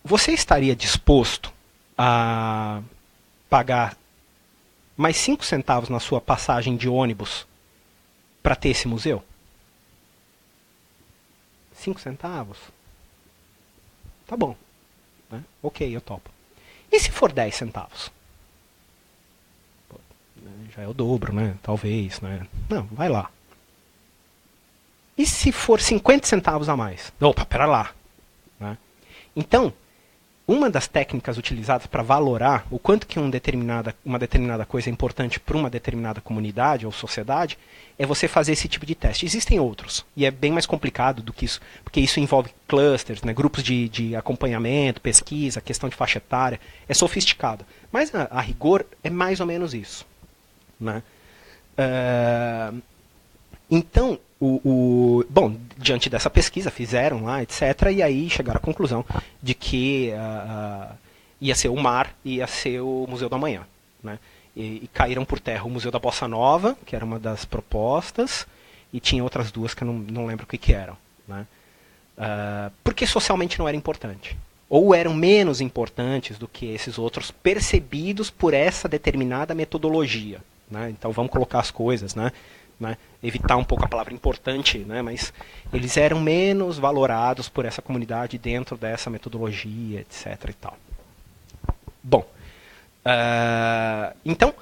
Você estaria disposto a pagar mais 5 centavos na sua passagem de ônibus para ter esse museu? 5 centavos? Tá bom. Né? Ok, eu topo. E se for 10 centavos? Já é o dobro, né? Talvez, né? Não, vai lá. E se for 50 centavos a mais? Opa, pera lá. Né? Então, uma das técnicas utilizadas para valorar o quanto que uma determinada coisa é importante para uma determinada comunidade ou sociedade é você fazer esse tipo de teste. Existem outros, e é bem mais complicado do que isso, porque isso envolve clusters, né, grupos de acompanhamento, pesquisa, questão de faixa etária, é sofisticado. Mas a rigor é mais ou menos isso. Né? Então, bom, diante dessa pesquisa, fizeram lá, etc., e aí chegaram à conclusão de que ia ser o MAR, ia ser o Museu do Amanhã. Né? E caíram por terra o Museu da Bossa Nova, que era uma das propostas, e tinha outras duas que eu não lembro o que eram. Né? Porque socialmente não era importante. Ou eram menos importantes do que esses outros, percebidos por essa determinada metodologia. Né? Então vamos colocar as coisas, né? Evitar um pouco a palavra importante, né? Mas eles eram menos valorados por essa comunidade dentro dessa metodologia, etc. e tal. Bom, então,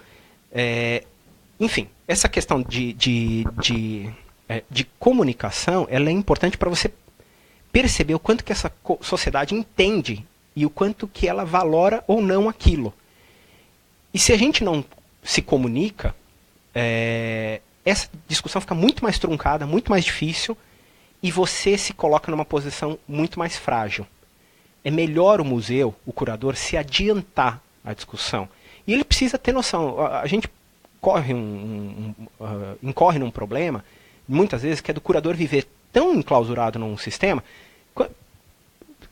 enfim, essa questão de comunicação, ela é importante para você perceber o quanto que essa sociedade entende e o quanto que ela valora ou não aquilo. E se a gente não se comunica, essa discussão fica muito mais truncada, muito mais difícil, e você se coloca numa posição muito mais frágil. É melhor o museu, o curador, se adiantar à discussão. E ele precisa ter noção. A gente incorre num problema, muitas vezes, que é do curador viver tão enclausurado num sistema.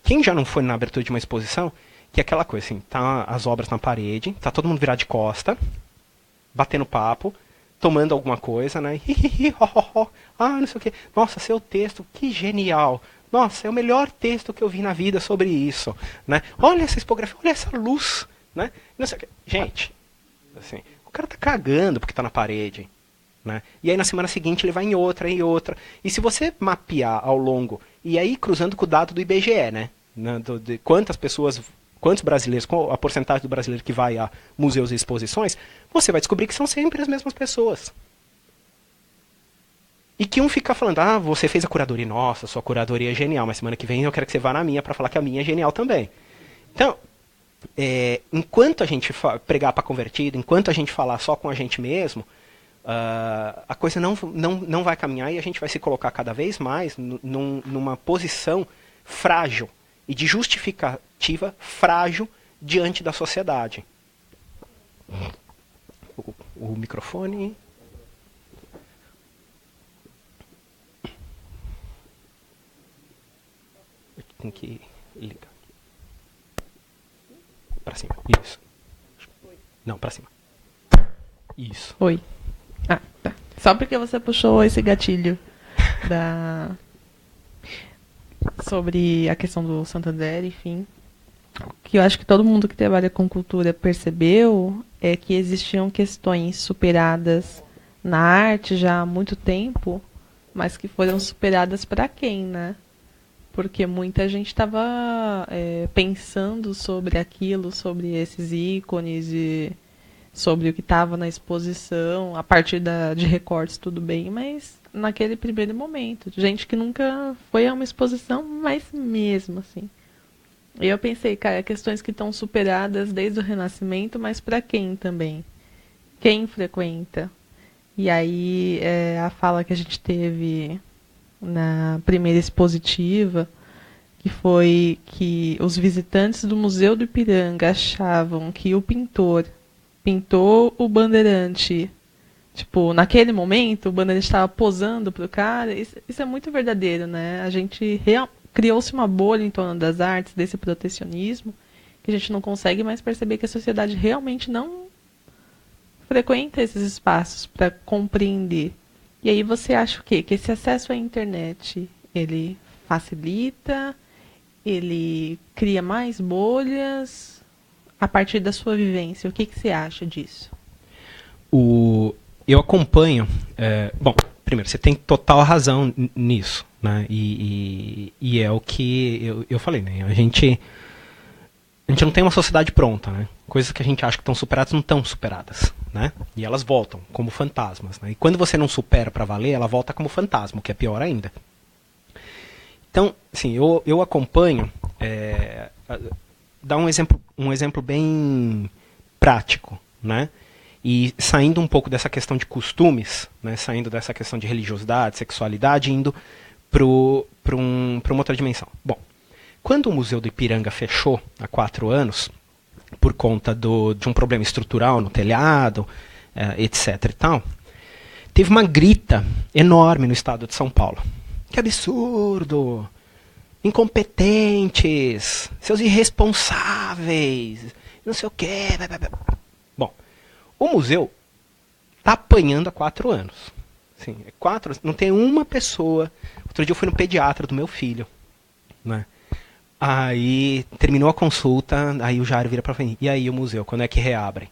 Quem já não foi na abertura de uma exposição, que é aquela coisa assim, tá as obras na parede, tá todo mundo virado de costa, batendo papo, tomando alguma coisa, né? Não sei o quê. Nossa, seu texto, que genial. Nossa, é o melhor texto que eu vi na vida sobre isso, né? Olha essa expografia, olha essa luz, né? Não sei o quê. Gente, assim, o cara tá cagando porque tá na parede, né? E aí na semana seguinte ele vai em outra. E se você mapear ao longo, e aí cruzando com o dado do IBGE, né? De quantas pessoas, quantos brasileiros, qual a porcentagem do brasileiro que vai a museus e exposições, você vai descobrir que são sempre as mesmas pessoas. E que um fica falando, você fez a curadoria, nossa, sua curadoria é genial, mas semana que vem eu quero que você vá na minha para falar que a minha é genial também. Então, enquanto a gente pregar para convertido, enquanto a gente falar só com a gente mesmo, a coisa não vai caminhar e a gente vai se colocar cada vez mais numa posição frágil e de justificativa frágil diante da sociedade. O microfone. Tem que ligar. Para cima. Isso. Não, para cima. Isso. Oi. Ah, tá. Só porque você puxou esse gatilho sobre a questão do Santander, enfim. O que eu acho que todo mundo que trabalha com cultura percebeu é que existiam questões superadas na arte já há muito tempo, mas que foram superadas para quem, né? Porque muita gente estava pensando sobre aquilo, sobre esses ícones e sobre o que estava na exposição, a partir de recortes, tudo bem, mas naquele primeiro momento. Gente que nunca foi a uma exposição, mas mesmo assim. E eu pensei, cara, questões que estão superadas desde o Renascimento, mas para quem também? Quem frequenta? E aí a fala que a gente teve na primeira expositiva, que foi que os visitantes do Museu do Ipiranga achavam que o pintor pintou o Bandeirante. Tipo, naquele momento, o Bandeirante estava posando pro cara. Isso é muito verdadeiro, né? A gente criou-se uma bolha em torno das artes, desse protecionismo, que a gente não consegue mais perceber que a sociedade realmente não frequenta esses espaços para compreender. E aí você acha o quê? Que esse acesso à internet, ele facilita, ele cria mais bolhas a partir da sua vivência. O que você acha disso? Eu acompanho... bom, primeiro, você tem total razão nisso, né? E é o que eu falei, né? A gente não tem uma sociedade pronta, né? Coisas que a gente acha que estão superadas não estão superadas, né? E elas voltam como fantasmas, né? E quando você não supera para valer, ela volta como fantasma, o que é pior ainda. Então, assim, eu acompanho... dar um exemplo bem prático, né? E saindo um pouco dessa questão de costumes, né? Saindo dessa questão de religiosidade, sexualidade, indo para uma outra dimensão. Bom, quando o Museu do Ipiranga fechou há 4 anos, por conta de um problema estrutural no telhado, etc. e tal, teve uma grita enorme no estado de São Paulo. Que absurdo! Incompetentes! Seus irresponsáveis! Não sei o quê. Bom, o museu está apanhando há 4 anos. Assim, não tem uma pessoa... Outro dia eu fui no pediatra do meu filho, né? Aí terminou a consulta, aí o Jair vira para mim, e aí o museu, quando é que reabre?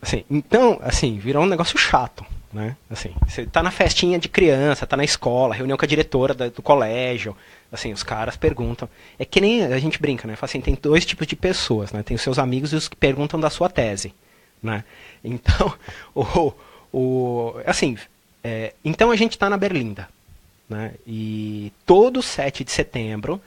Assim, então, assim, virou um negócio chato, né? Assim, você tá na festinha de criança, tá na escola, reunião com a diretora do colégio, assim, os caras perguntam. É que nem a gente brinca, né? Fala assim, tem 2 tipos de pessoas, né? Tem os seus amigos e os que perguntam da sua tese, né? Então, então a gente tá na Berlinda. Né? E todo 7 de setembro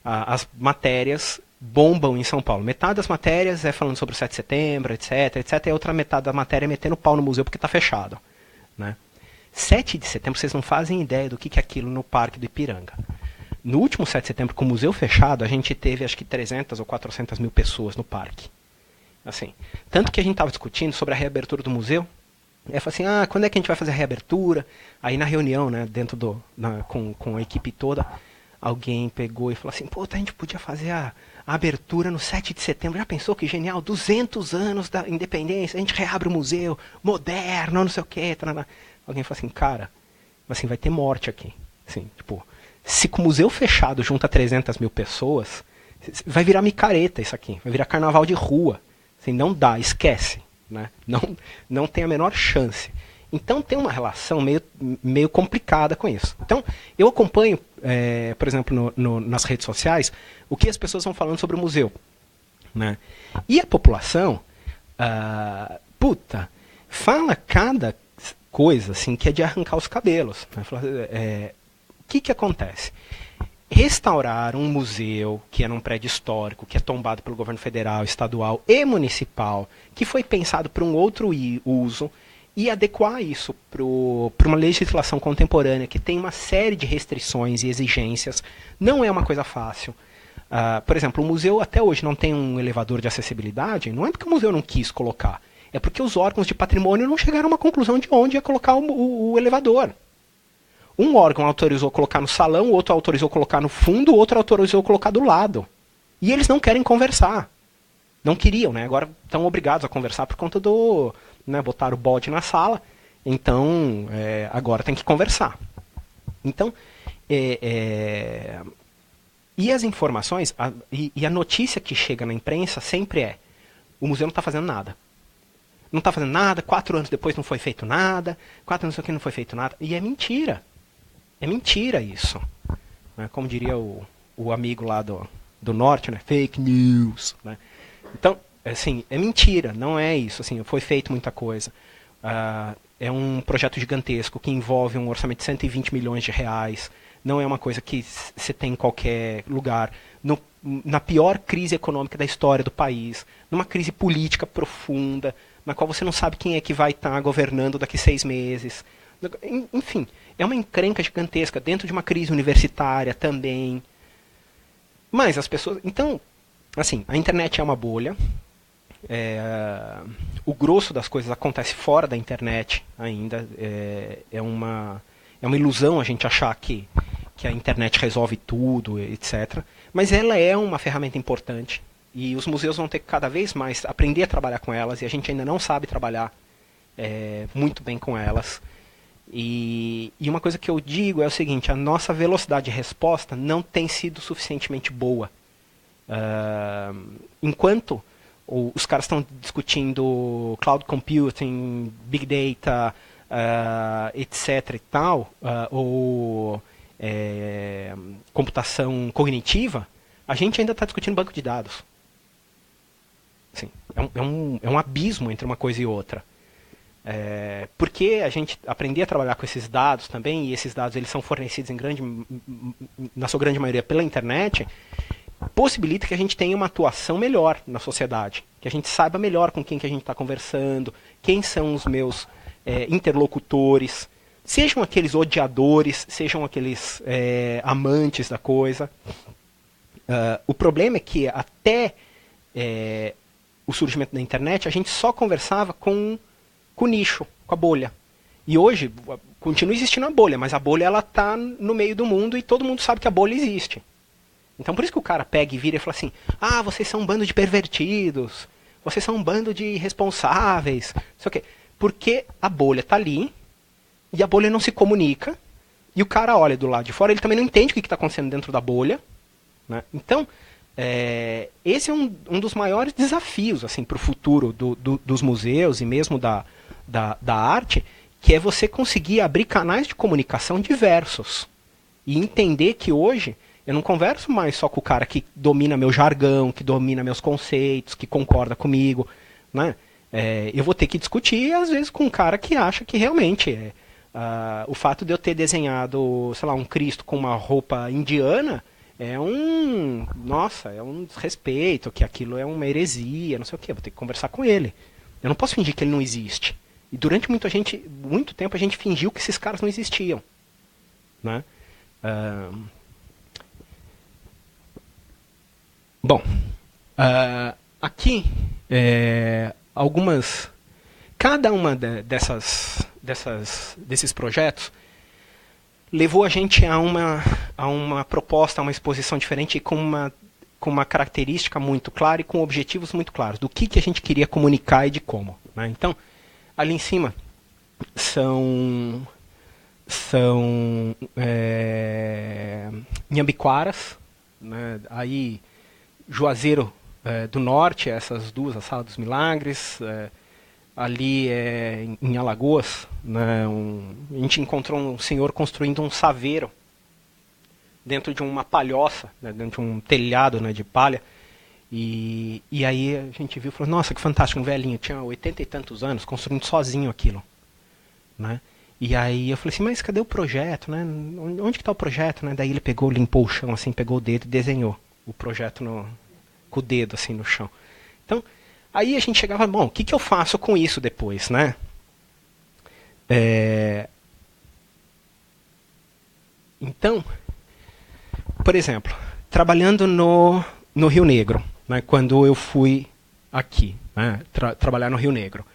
as matérias bombam em São Paulo. Metade das matérias é falando sobre o 7 de setembro, etc, etc. E a outra metade da matéria é metendo pau no museu porque está fechado. Né? 7 de setembro, vocês não fazem ideia do que é aquilo no Parque do Ipiranga. No último 7 de setembro, com o museu fechado, a gente teve acho que 300 ou 400 mil pessoas no parque. Assim, tanto que a gente estava discutindo sobre a reabertura do museu. Aí falou assim, quando é que a gente vai fazer a reabertura? Aí na reunião, né, com a equipe toda, alguém pegou e falou assim, a gente podia fazer a abertura no 7 de setembro. Já pensou que genial? 200 anos da independência, a gente reabre o museu, moderno, não sei o quê. Tarana. Alguém falou assim, cara, assim, vai ter morte aqui. Assim, tipo, se com o museu fechado junta 300 mil pessoas, vai virar micareta isso aqui, vai virar carnaval de rua. Assim, não dá, esquece. Né? Não tem a menor chance. Então tem uma relação meio complicada com isso. Então eu acompanho, por exemplo, nas redes sociais, o que as pessoas vão falando sobre o museu. Né? E a população, fala cada coisa assim, que é de arrancar os cabelos. Né? O que acontece? Restaurar um museu que é num prédio histórico, que é tombado pelo governo federal, estadual e municipal, que foi pensado para um outro uso, e adequar isso para uma legislação contemporânea que tem uma série de restrições e exigências não é uma coisa fácil. Por exemplo, o museu até hoje não tem um elevador de acessibilidade, não é porque o museu não quis colocar, é porque os órgãos de patrimônio não chegaram a uma conclusão de onde ia colocar o elevador. Um órgão autorizou colocar no salão, o outro autorizou colocar no fundo, o outro autorizou colocar do lado. E eles não querem conversar. Não queriam, né? Agora estão obrigados a conversar por conta do... Né, botaram o bode na sala, então agora tem que conversar. Então, e as informações, e a notícia que chega na imprensa sempre é: o museu não está fazendo nada. Não está fazendo nada, 4 anos depois não foi feito nada, 4 anos aqui não foi feito nada. E é mentira. É mentira isso. Né? Como diria o amigo lá do norte, né? Fake news. Né? Então, assim, é mentira, não é isso. Assim, foi feito muita coisa. É um projeto gigantesco que envolve um orçamento de 120 milhões de reais. Não é uma coisa que você tem em qualquer lugar. Na pior crise econômica da história do país, numa crise política profunda, na qual você não sabe quem é que vai estar governando daqui 6 meses. Enfim, é uma encrenca gigantesca dentro de uma crise universitária também. Mas as pessoas... Então, assim, a internet é uma bolha. O grosso das coisas acontece fora da internet ainda. É uma ilusão a gente achar que a internet resolve tudo, etc. Mas ela é uma ferramenta importante. E os museus vão ter que cada vez mais aprender a trabalhar com elas. E a gente ainda não sabe trabalhar muito bem com elas. E uma coisa que eu digo é o seguinte: a nossa velocidade de resposta não tem sido suficientemente boa. Enquanto os caras estão discutindo cloud computing, big data, etc. e tal, ou computação cognitiva, a gente ainda está discutindo banco de dados. Assim, é um abismo entre uma coisa e outra. Porque a gente aprender a trabalhar com esses dados também, e esses dados eles são fornecidos na sua grande maioria pela internet, possibilita que a gente tenha uma atuação melhor na sociedade, que a gente saiba melhor com quem que a gente está conversando, quem são os meus interlocutores, sejam aqueles odiadores, sejam aqueles amantes da coisa. O problema é que até o surgimento da internet a gente só conversava com o nicho, com a bolha. E hoje continua existindo a bolha, mas a bolha ela está no meio do mundo e todo mundo sabe que a bolha existe. Então por isso que o cara pega e vira e fala assim: vocês são um bando de pervertidos, vocês são um bando de irresponsáveis, não sei o quê. Porque a bolha está ali e a bolha não se comunica e o cara olha do lado de fora, ele também não entende o que está acontecendo dentro da bolha. Né? Então esse é um dos maiores desafios assim, para o futuro dos museus e mesmo da arte, que é você conseguir abrir canais de comunicação diversos e entender que hoje eu não converso mais só com o cara que domina meu jargão, que domina meus conceitos, que concorda comigo, né? Eu vou ter que discutir às vezes com um cara que acha que realmente o fato de eu ter desenhado, sei lá, um Cristo com uma roupa indiana é um desrespeito, que aquilo é uma heresia, não sei o quê. Eu vou ter que conversar com ele. Eu não posso fingir que ele não existe. E durante muito tempo a gente fingiu que esses caras não existiam. Né? Bom, aqui cada uma desses projetos levou a gente a uma proposta, a uma exposição diferente, com uma característica muito clara e com objetivos muito claros do que a gente queria comunicar e de como. Né? Então, ali em cima são Inhambiquaras, né? Aí Juazeiro do Norte, essas duas, a Sala dos Milagres, ali em Alagoas, né, a gente encontrou um senhor construindo um saveiro dentro de uma palhoça, né, dentro de um telhado, né, de palha. E aí a gente viu e falou: nossa, que fantástico, um velhinho, tinha 80 e tantos anos, construindo sozinho aquilo. Né? E aí eu falei assim: mas cadê o projeto? Né? Onde que está o projeto? Né? Daí ele pegou, limpou o chão, assim, pegou o dedo e desenhou o projeto com o dedo assim, no chão. Então, aí a gente chegava: bom, o que eu faço com isso depois? Né? Então, por exemplo, trabalhando no Rio Negro, né, quando eu fui aqui, né, trabalhar no Rio Negro,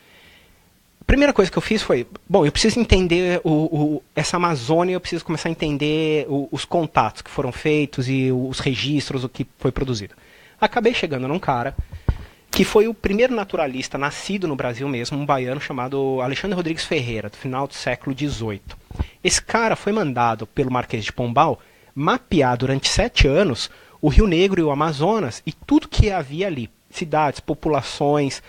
a primeira coisa que eu fiz foi, bom, eu preciso entender essa Amazônia, eu preciso começar a entender os contatos que foram feitos e os registros, o que foi produzido. Acabei chegando num cara que foi o primeiro naturalista nascido no Brasil mesmo, um baiano chamado Alexandre Rodrigues Ferreira, do final do século XVIII. Esse cara foi mandado pelo Marquês de Pombal mapear durante 7 anos o Rio Negro e o Amazonas e tudo que havia ali. Cidades, populações,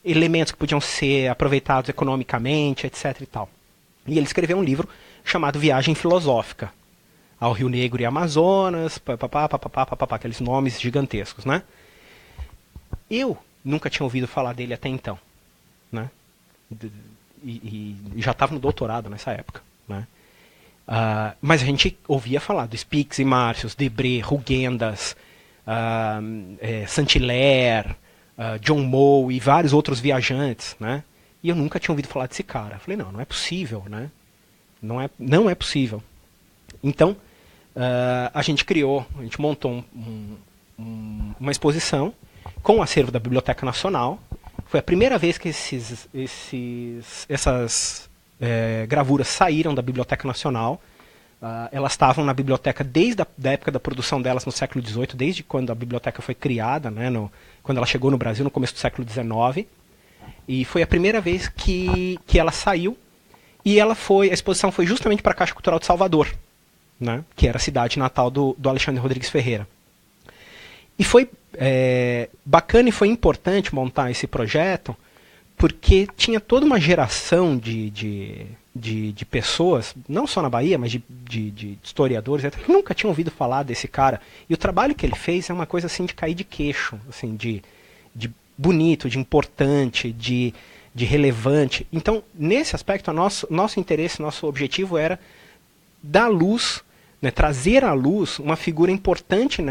elementos que podiam ser aproveitados economicamente, etc. e tal. E ele escreveu um livro chamado Viagem Filosófica ao Rio Negro e Amazonas, aqueles nomes gigantescos, né? Eu nunca tinha ouvido falar dele até então, né? E já estava no doutorado nessa época, né? Mas a gente ouvia falar do Spix e Márcios, Debré, Rugendas, Saint-Hilaire, John Moe e vários outros viajantes, né? E eu nunca tinha ouvido falar desse cara. Eu falei, não é possível, né? Não é possível. Então, a gente montou uma exposição com o acervo da Biblioteca Nacional. Foi a primeira vez que essas gravuras saíram da Biblioteca Nacional. Elas estavam na biblioteca desde a época da produção delas no século XVIII, desde quando a biblioteca foi criada, né, quando ela chegou no Brasil no começo do século XIX. E foi a primeira vez que ela saiu. E a exposição foi justamente para a Caixa Cultural de Salvador, né, que era a cidade natal do Alexandre Rodrigues Ferreira. E foi bacana e foi importante montar esse projeto, porque tinha toda uma geração de pessoas, não só na Bahia, mas de historiadores, que nunca tinham ouvido falar desse cara. E o trabalho que ele fez é uma coisa assim de cair de queixo, assim, de bonito, de importante, de relevante. Então, nesse aspecto, nosso interesse, nosso objetivo era dar luz, né, trazer à luz uma figura importante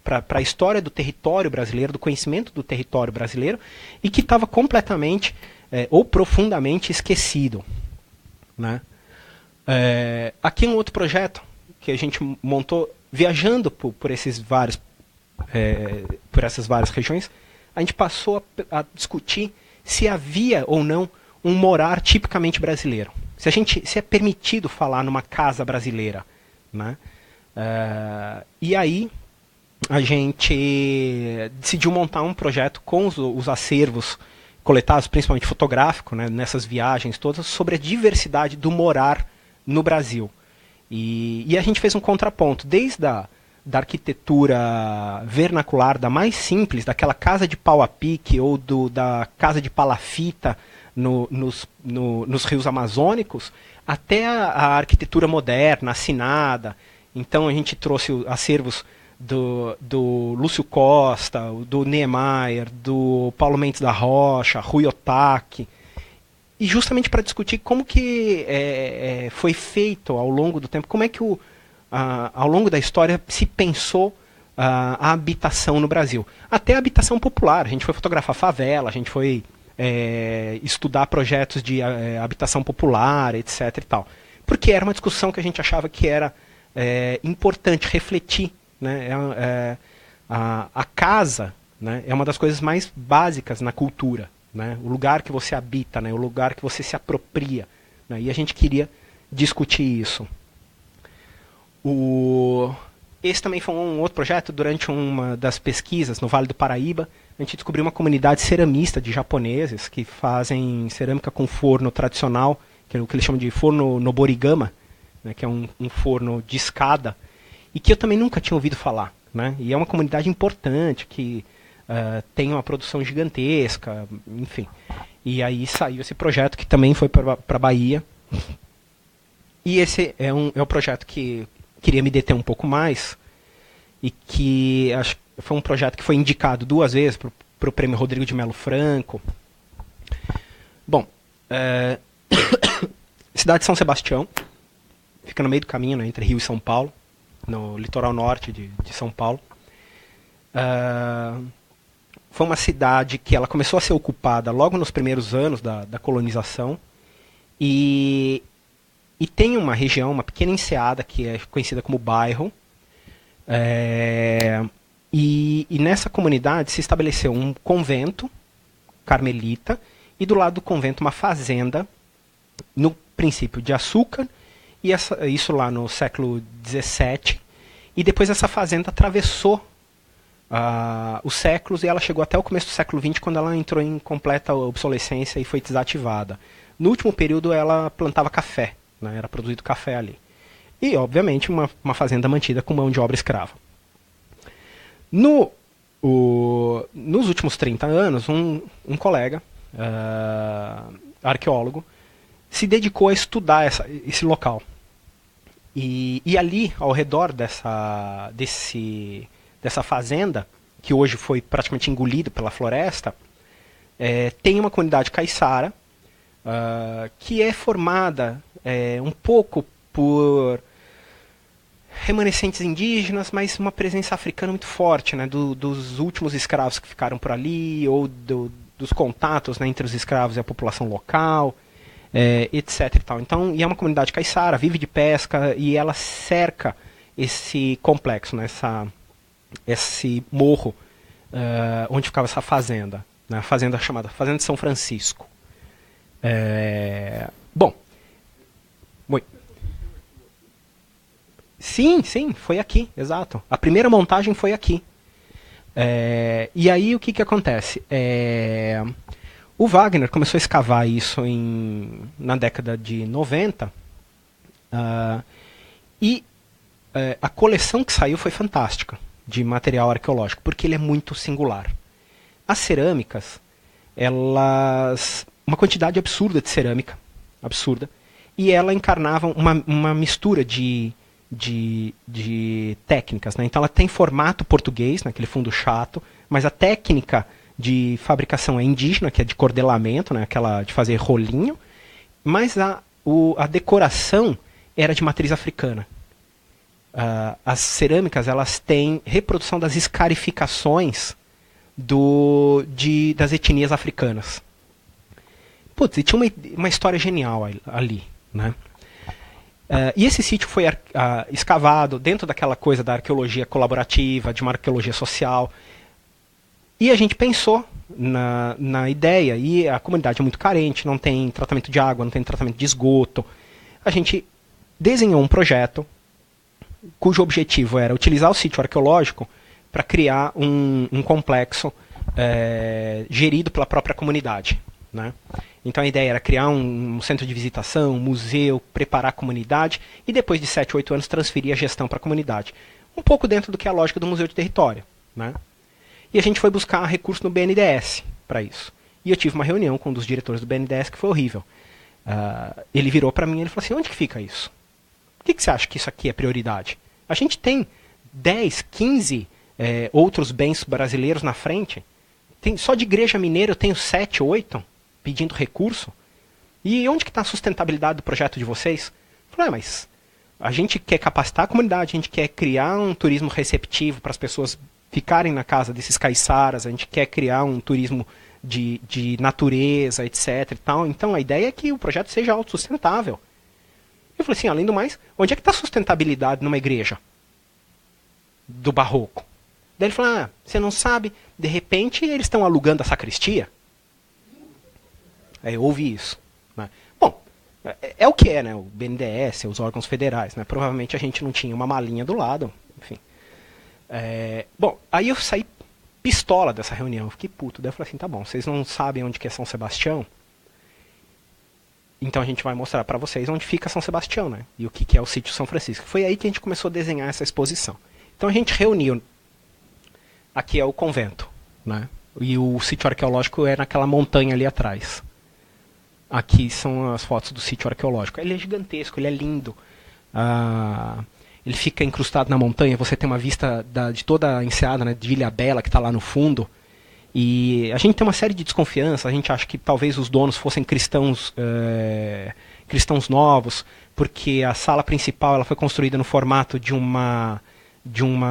para a história do território brasileiro, do conhecimento do território brasileiro, e que estava completamente ou profundamente esquecido, né? Aqui um outro projeto que a gente montou, viajando por essas várias regiões, a gente passou a discutir se havia ou não um morar tipicamente brasileiro. Se é permitido falar numa casa brasileira, né? E aí a gente decidiu montar um projeto com os acervos coletados, principalmente fotográfico, né, nessas viagens todas, sobre a diversidade do morar no Brasil. E a gente fez um contraponto, desde da arquitetura vernacular, da mais simples, daquela casa de pau a pique ou da casa de palafita nos rios amazônicos, até a arquitetura moderna, assinada. Então a gente trouxe acervos do Lúcio Costa, do Niemeyer, do Paulo Mendes da Rocha, Rui Otaki, e justamente para discutir como que foi feito ao longo do tempo, como é que ao longo da história se pensou a habitação no Brasil. Até a habitação popular, a gente foi fotografar favela, a gente foi estudar projetos de habitação popular, etc. e tal. Porque era uma discussão que a gente achava que era importante refletir, né? A casa, né, é uma das coisas mais básicas na cultura, né? O lugar que você habita, né, o lugar que você se apropria, né? E a gente queria discutir isso. Esse também foi um outro projeto. Durante uma das pesquisas no Vale do Paraíba, a gente descobriu uma comunidade ceramista de japoneses que fazem cerâmica com forno tradicional, que é o que eles chamam de forno noborigama, né, que é um forno de escada, e que eu também nunca tinha ouvido falar, né? E é uma comunidade importante, que tem uma produção gigantesca, enfim. E aí saiu esse projeto, que também foi para a Bahia. E esse é o projeto que queria me deter um pouco mais, e que acho que foi um projeto que foi indicado 2 vezes para o Prêmio Rodrigo de Melo Franco. Bom, cidade de São Sebastião, fica no meio do caminho, né, entre Rio e São Paulo, no litoral norte de São Paulo. foi uma cidade que ela começou a ser ocupada logo nos primeiros anos da colonização. E tem uma região, uma pequena enseada, que é conhecida como bairro. E nessa comunidade se estabeleceu um convento carmelita, e do lado do convento uma fazenda, no princípio de açúcar, e isso lá no século XVII. E depois essa fazenda atravessou os séculos, e ela chegou até o começo do século XX, quando ela entrou em completa obsolescência e foi desativada. No último período ela plantava café, né? Era produzido café ali. E, obviamente, uma fazenda mantida com mão de obra escrava. Nos últimos 30 anos, um colega, arqueólogo, se dedicou a estudar esse local. E ali, ao redor dessa fazenda, que hoje foi praticamente engolido pela floresta, tem uma comunidade caiçara, que é formada um pouco por remanescentes indígenas, mas uma presença africana muito forte, né, dos últimos escravos que ficaram por ali, ou dos contatos, né, entre os escravos e a população local, etc. E tal. Então, e é uma comunidade caiçara, vive de pesca, e ela cerca esse complexo, né, esse morro onde ficava essa fazenda, né, a fazenda chamada Fazenda de São Francisco. Bom, sim, foi aqui, exato. A primeira montagem foi aqui. E aí o que acontece? O Wagner começou a escavar isso na década de 90, e a coleção que saiu foi fantástica, de material arqueológico, porque ele é muito singular. As cerâmicas, uma quantidade absurda de cerâmica, absurda, e ela encarnava uma mistura de técnicas, né? Então ela tem formato português, naquele fundo chato, mas a técnica de fabricação é indígena, que é de cordelamento, né? Aquela de fazer rolinho, mas a decoração era de matriz africana. As cerâmicas, elas têm reprodução das escarificações das etnias africanas. Putz, e tinha uma história genial ali, né? E esse sítio foi escavado dentro daquela coisa da arqueologia colaborativa, de uma arqueologia social. E a gente pensou na ideia, e a comunidade é muito carente, não tem tratamento de água, não tem tratamento de esgoto. A gente desenhou um projeto cujo objetivo era utilizar o sítio arqueológico para criar um complexo gerido pela própria comunidade, né? Então a ideia era criar um centro de visitação, um museu, preparar a comunidade e depois de 7, 8 anos transferir a gestão para a comunidade. Um pouco dentro do que é a lógica do Museu de Território, né? E a gente foi buscar recurso no BNDES para isso. E eu tive uma reunião com um dos diretores do BNDES que foi horrível. Ele virou para mim e falou assim, onde que fica isso? Por que você acha que isso aqui é prioridade? A gente tem 10, 15 outros bens brasileiros na frente. Só de igreja mineira eu tenho 7, 8 pedindo recurso. E onde que está a sustentabilidade do projeto de vocês? Eu falei, mas a gente quer capacitar a comunidade, a gente quer criar um turismo receptivo para as pessoas ficarem na casa desses caiçaras, a gente quer criar um turismo de natureza, etc. E tal. Então a ideia é que o projeto seja autossustentável. Eu falei assim, além do mais, onde é que está a sustentabilidade numa igreja do barroco? Daí ele falou, você não sabe, de repente eles estão alugando a sacristia? Aí eu ouvi isso, né? Bom, é o que é, né? O BNDES, os órgãos federais, né? Provavelmente a gente não tinha uma malinha do lado, enfim. Bom, aí eu saí pistola dessa reunião, eu fiquei puto. Daí eu falei assim, tá bom, vocês não sabem onde que é São Sebastião? Então a gente vai mostrar para vocês onde fica São Sebastião, né? E o que é o sítio São Francisco. Foi aí que a gente começou a desenhar essa exposição. Então a gente reuniu, aqui é o convento, né? E o sítio arqueológico é naquela montanha ali atrás. Aqui são as fotos do sítio arqueológico. Ele é gigantesco, ele é lindo. Ele fica incrustado na montanha, você tem uma vista de toda a enseada, né, de Ilhabela, que está lá no fundo. E a gente tem uma série de desconfianças, a gente acha que talvez os donos fossem cristãos novos, porque a sala principal ela foi construída no formato de uma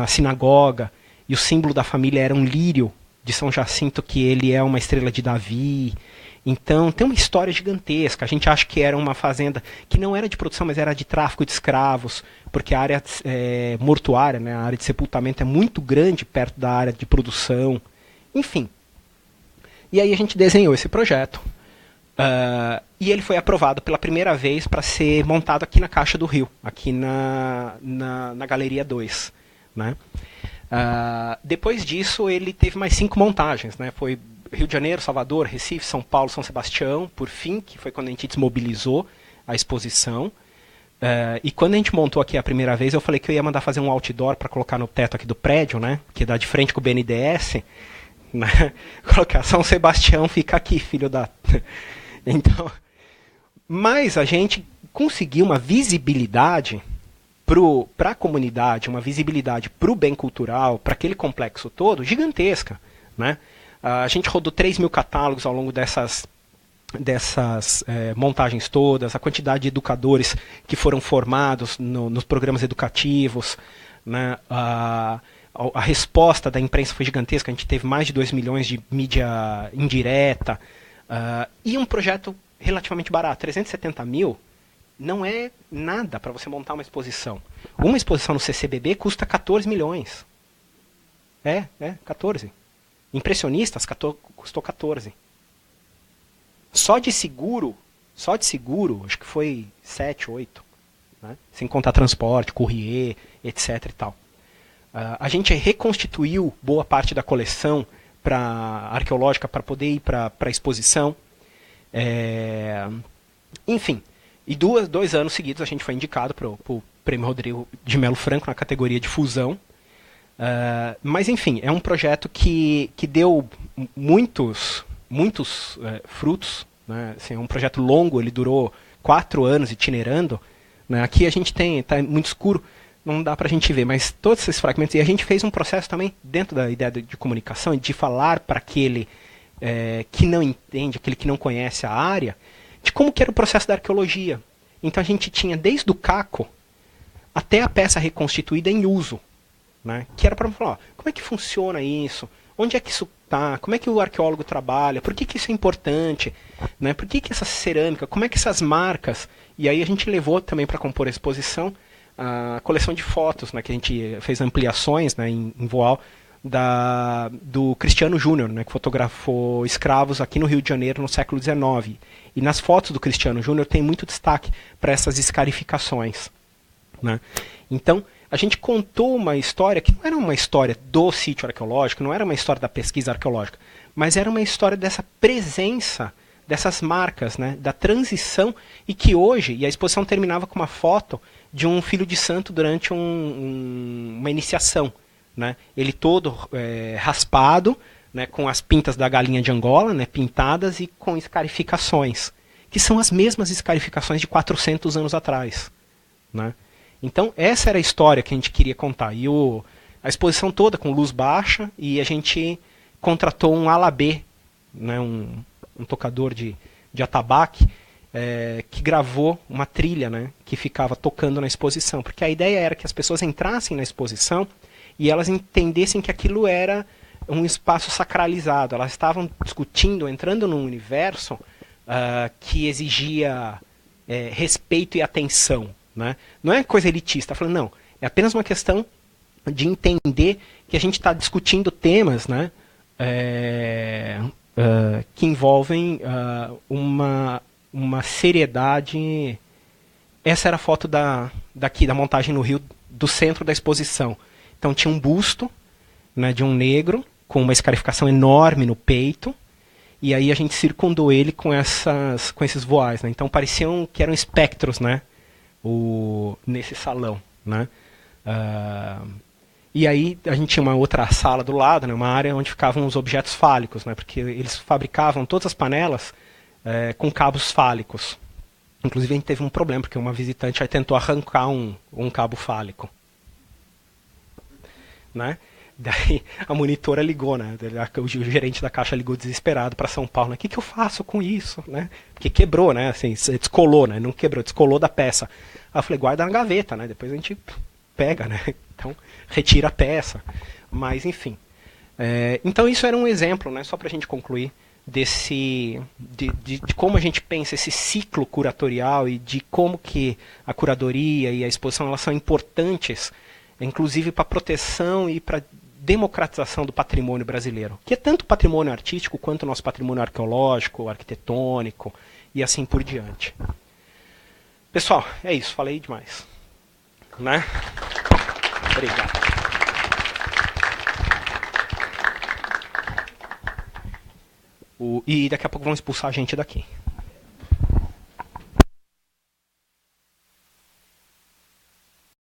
sinagoga, e o símbolo da família era um lírio de São Jacinto, que ele é uma estrela de Davi. Então tem uma história gigantesca. A gente acha que era uma fazenda que não era de produção, mas era de tráfico de escravos, porque a área mortuária, né, a área de sepultamento é muito grande perto da área de produção. Enfim. E aí a gente desenhou esse projeto. E ele foi aprovado pela primeira vez para ser montado aqui na Caixa do Rio, aqui na Galeria 2. Né? Depois disso, ele teve mais 5 montagens. Né? Foi Rio de Janeiro, Salvador, Recife, São Paulo, São Sebastião, por fim, que foi quando a gente desmobilizou a exposição. E quando a gente montou aqui a primeira vez, eu falei que eu ia mandar fazer um outdoor para colocar no teto aqui do prédio, né? Que dá de frente com o BNDES. Né? Colocar São Sebastião, fica aqui, filho da... Então, mas a gente conseguiu uma visibilidade para a comunidade, uma visibilidade para o bem cultural, para aquele complexo todo, gigantesca. Né? A gente rodou 3.000 catálogos ao longo dessas montagens todas, a quantidade de educadores que foram formados nos programas educativos, né? A resposta da imprensa foi gigantesca, a gente teve mais de 2 milhões de mídia indireta, e um projeto relativamente barato, 370 mil, não é nada para você montar uma exposição. Uma exposição no CCBB custa 14 milhões. 14. Impressionistas custou 14. Só de seguro, acho que foi 7, 8. Né? Sem contar transporte, courrier, etc. e tal. A gente reconstituiu boa parte da coleção arqueológica para poder ir para a exposição. Enfim, e 2 anos seguidos a gente foi indicado para o Prêmio Rodrigo de Melo Franco na categoria de fusão. Mas enfim, é um projeto que deu muitos frutos. Né? Assim, é um projeto longo, ele durou 4 anos itinerando. Né? Aqui a gente está muito escuro, não dá para a gente ver, mas todos esses fragmentos, e a gente fez um processo também dentro da ideia de comunicação, de falar para aquele que não entende, aquele que não conhece a área, de como que era o processo da arqueologia. Então a gente tinha desde o caco até a peça reconstituída em uso, né? Que era para falar, como é que funciona isso, onde é que isso está, como é que o arqueólogo trabalha, por que isso é importante, né? Por que essa cerâmica, como é que essas marcas, e aí a gente levou também para compor a exposição a coleção de fotos, né, que a gente fez ampliações, né, em Voal, do Cristiano Júnior, né, que fotografou escravos aqui no Rio de Janeiro no século XIX. E nas fotos do Cristiano Júnior tem muito destaque para essas escarificações. Né? Então, a gente contou uma história que não era uma história do sítio arqueológico, não era uma história da pesquisa arqueológica, mas era uma história dessa presença dessas marcas, né, da transição, e que hoje, e a exposição terminava com uma foto de um filho de santo durante uma iniciação. Né? Ele todo raspado, né, com as pintas da galinha de Angola, né, pintadas e com escarificações, que são as mesmas escarificações de 400 anos atrás. Né? Então, essa era a história que a gente queria contar. E a exposição toda com luz baixa, e a gente contratou um alabê, né, um tocador de atabaque, que gravou uma trilha, né, que ficava tocando na exposição. Porque a ideia era que as pessoas entrassem na exposição e elas entendessem que aquilo era um espaço sacralizado. Elas estavam discutindo, entrando num universo que exigia respeito e atenção. Né? Não é coisa elitista, falando, não, é apenas uma questão de entender que a gente está discutindo temas, né, que envolvem uma seriedade. Essa era a foto da montagem no Rio, do centro da exposição. Então tinha um busto, né, de um negro com uma escarificação enorme no peito, e aí a gente circundou ele com esses voais. Né? Então pareciam que eram espectros, né, nesse salão. Né? E aí a gente tinha uma outra sala do lado, né, uma área onde ficavam os objetos fálicos, né, porque eles fabricavam todas as panelas com cabos fálicos. Inclusive a gente teve um problema, porque uma visitante aí tentou arrancar um cabo fálico. Né? Daí a monitora ligou, né? O gerente da caixa ligou desesperado para São Paulo. Né? O que eu faço com isso? Né? Porque quebrou, né? Assim, descolou, né? Não quebrou, descolou da peça. Aí eu falei, guarda na gaveta, né? Depois a gente pega, né? Então retira a peça. Mas enfim. Então isso era um exemplo, né, só para a gente concluir, de como a gente pensa esse ciclo curatorial e de como que a curadoria e a exposição elas são importantes, inclusive para a proteção e para democratização do patrimônio brasileiro, que é tanto patrimônio artístico quanto o nosso patrimônio arqueológico, arquitetônico e assim por diante. Pessoal, é isso, falei demais. Né? Obrigado. E daqui a pouco vão expulsar a gente daqui.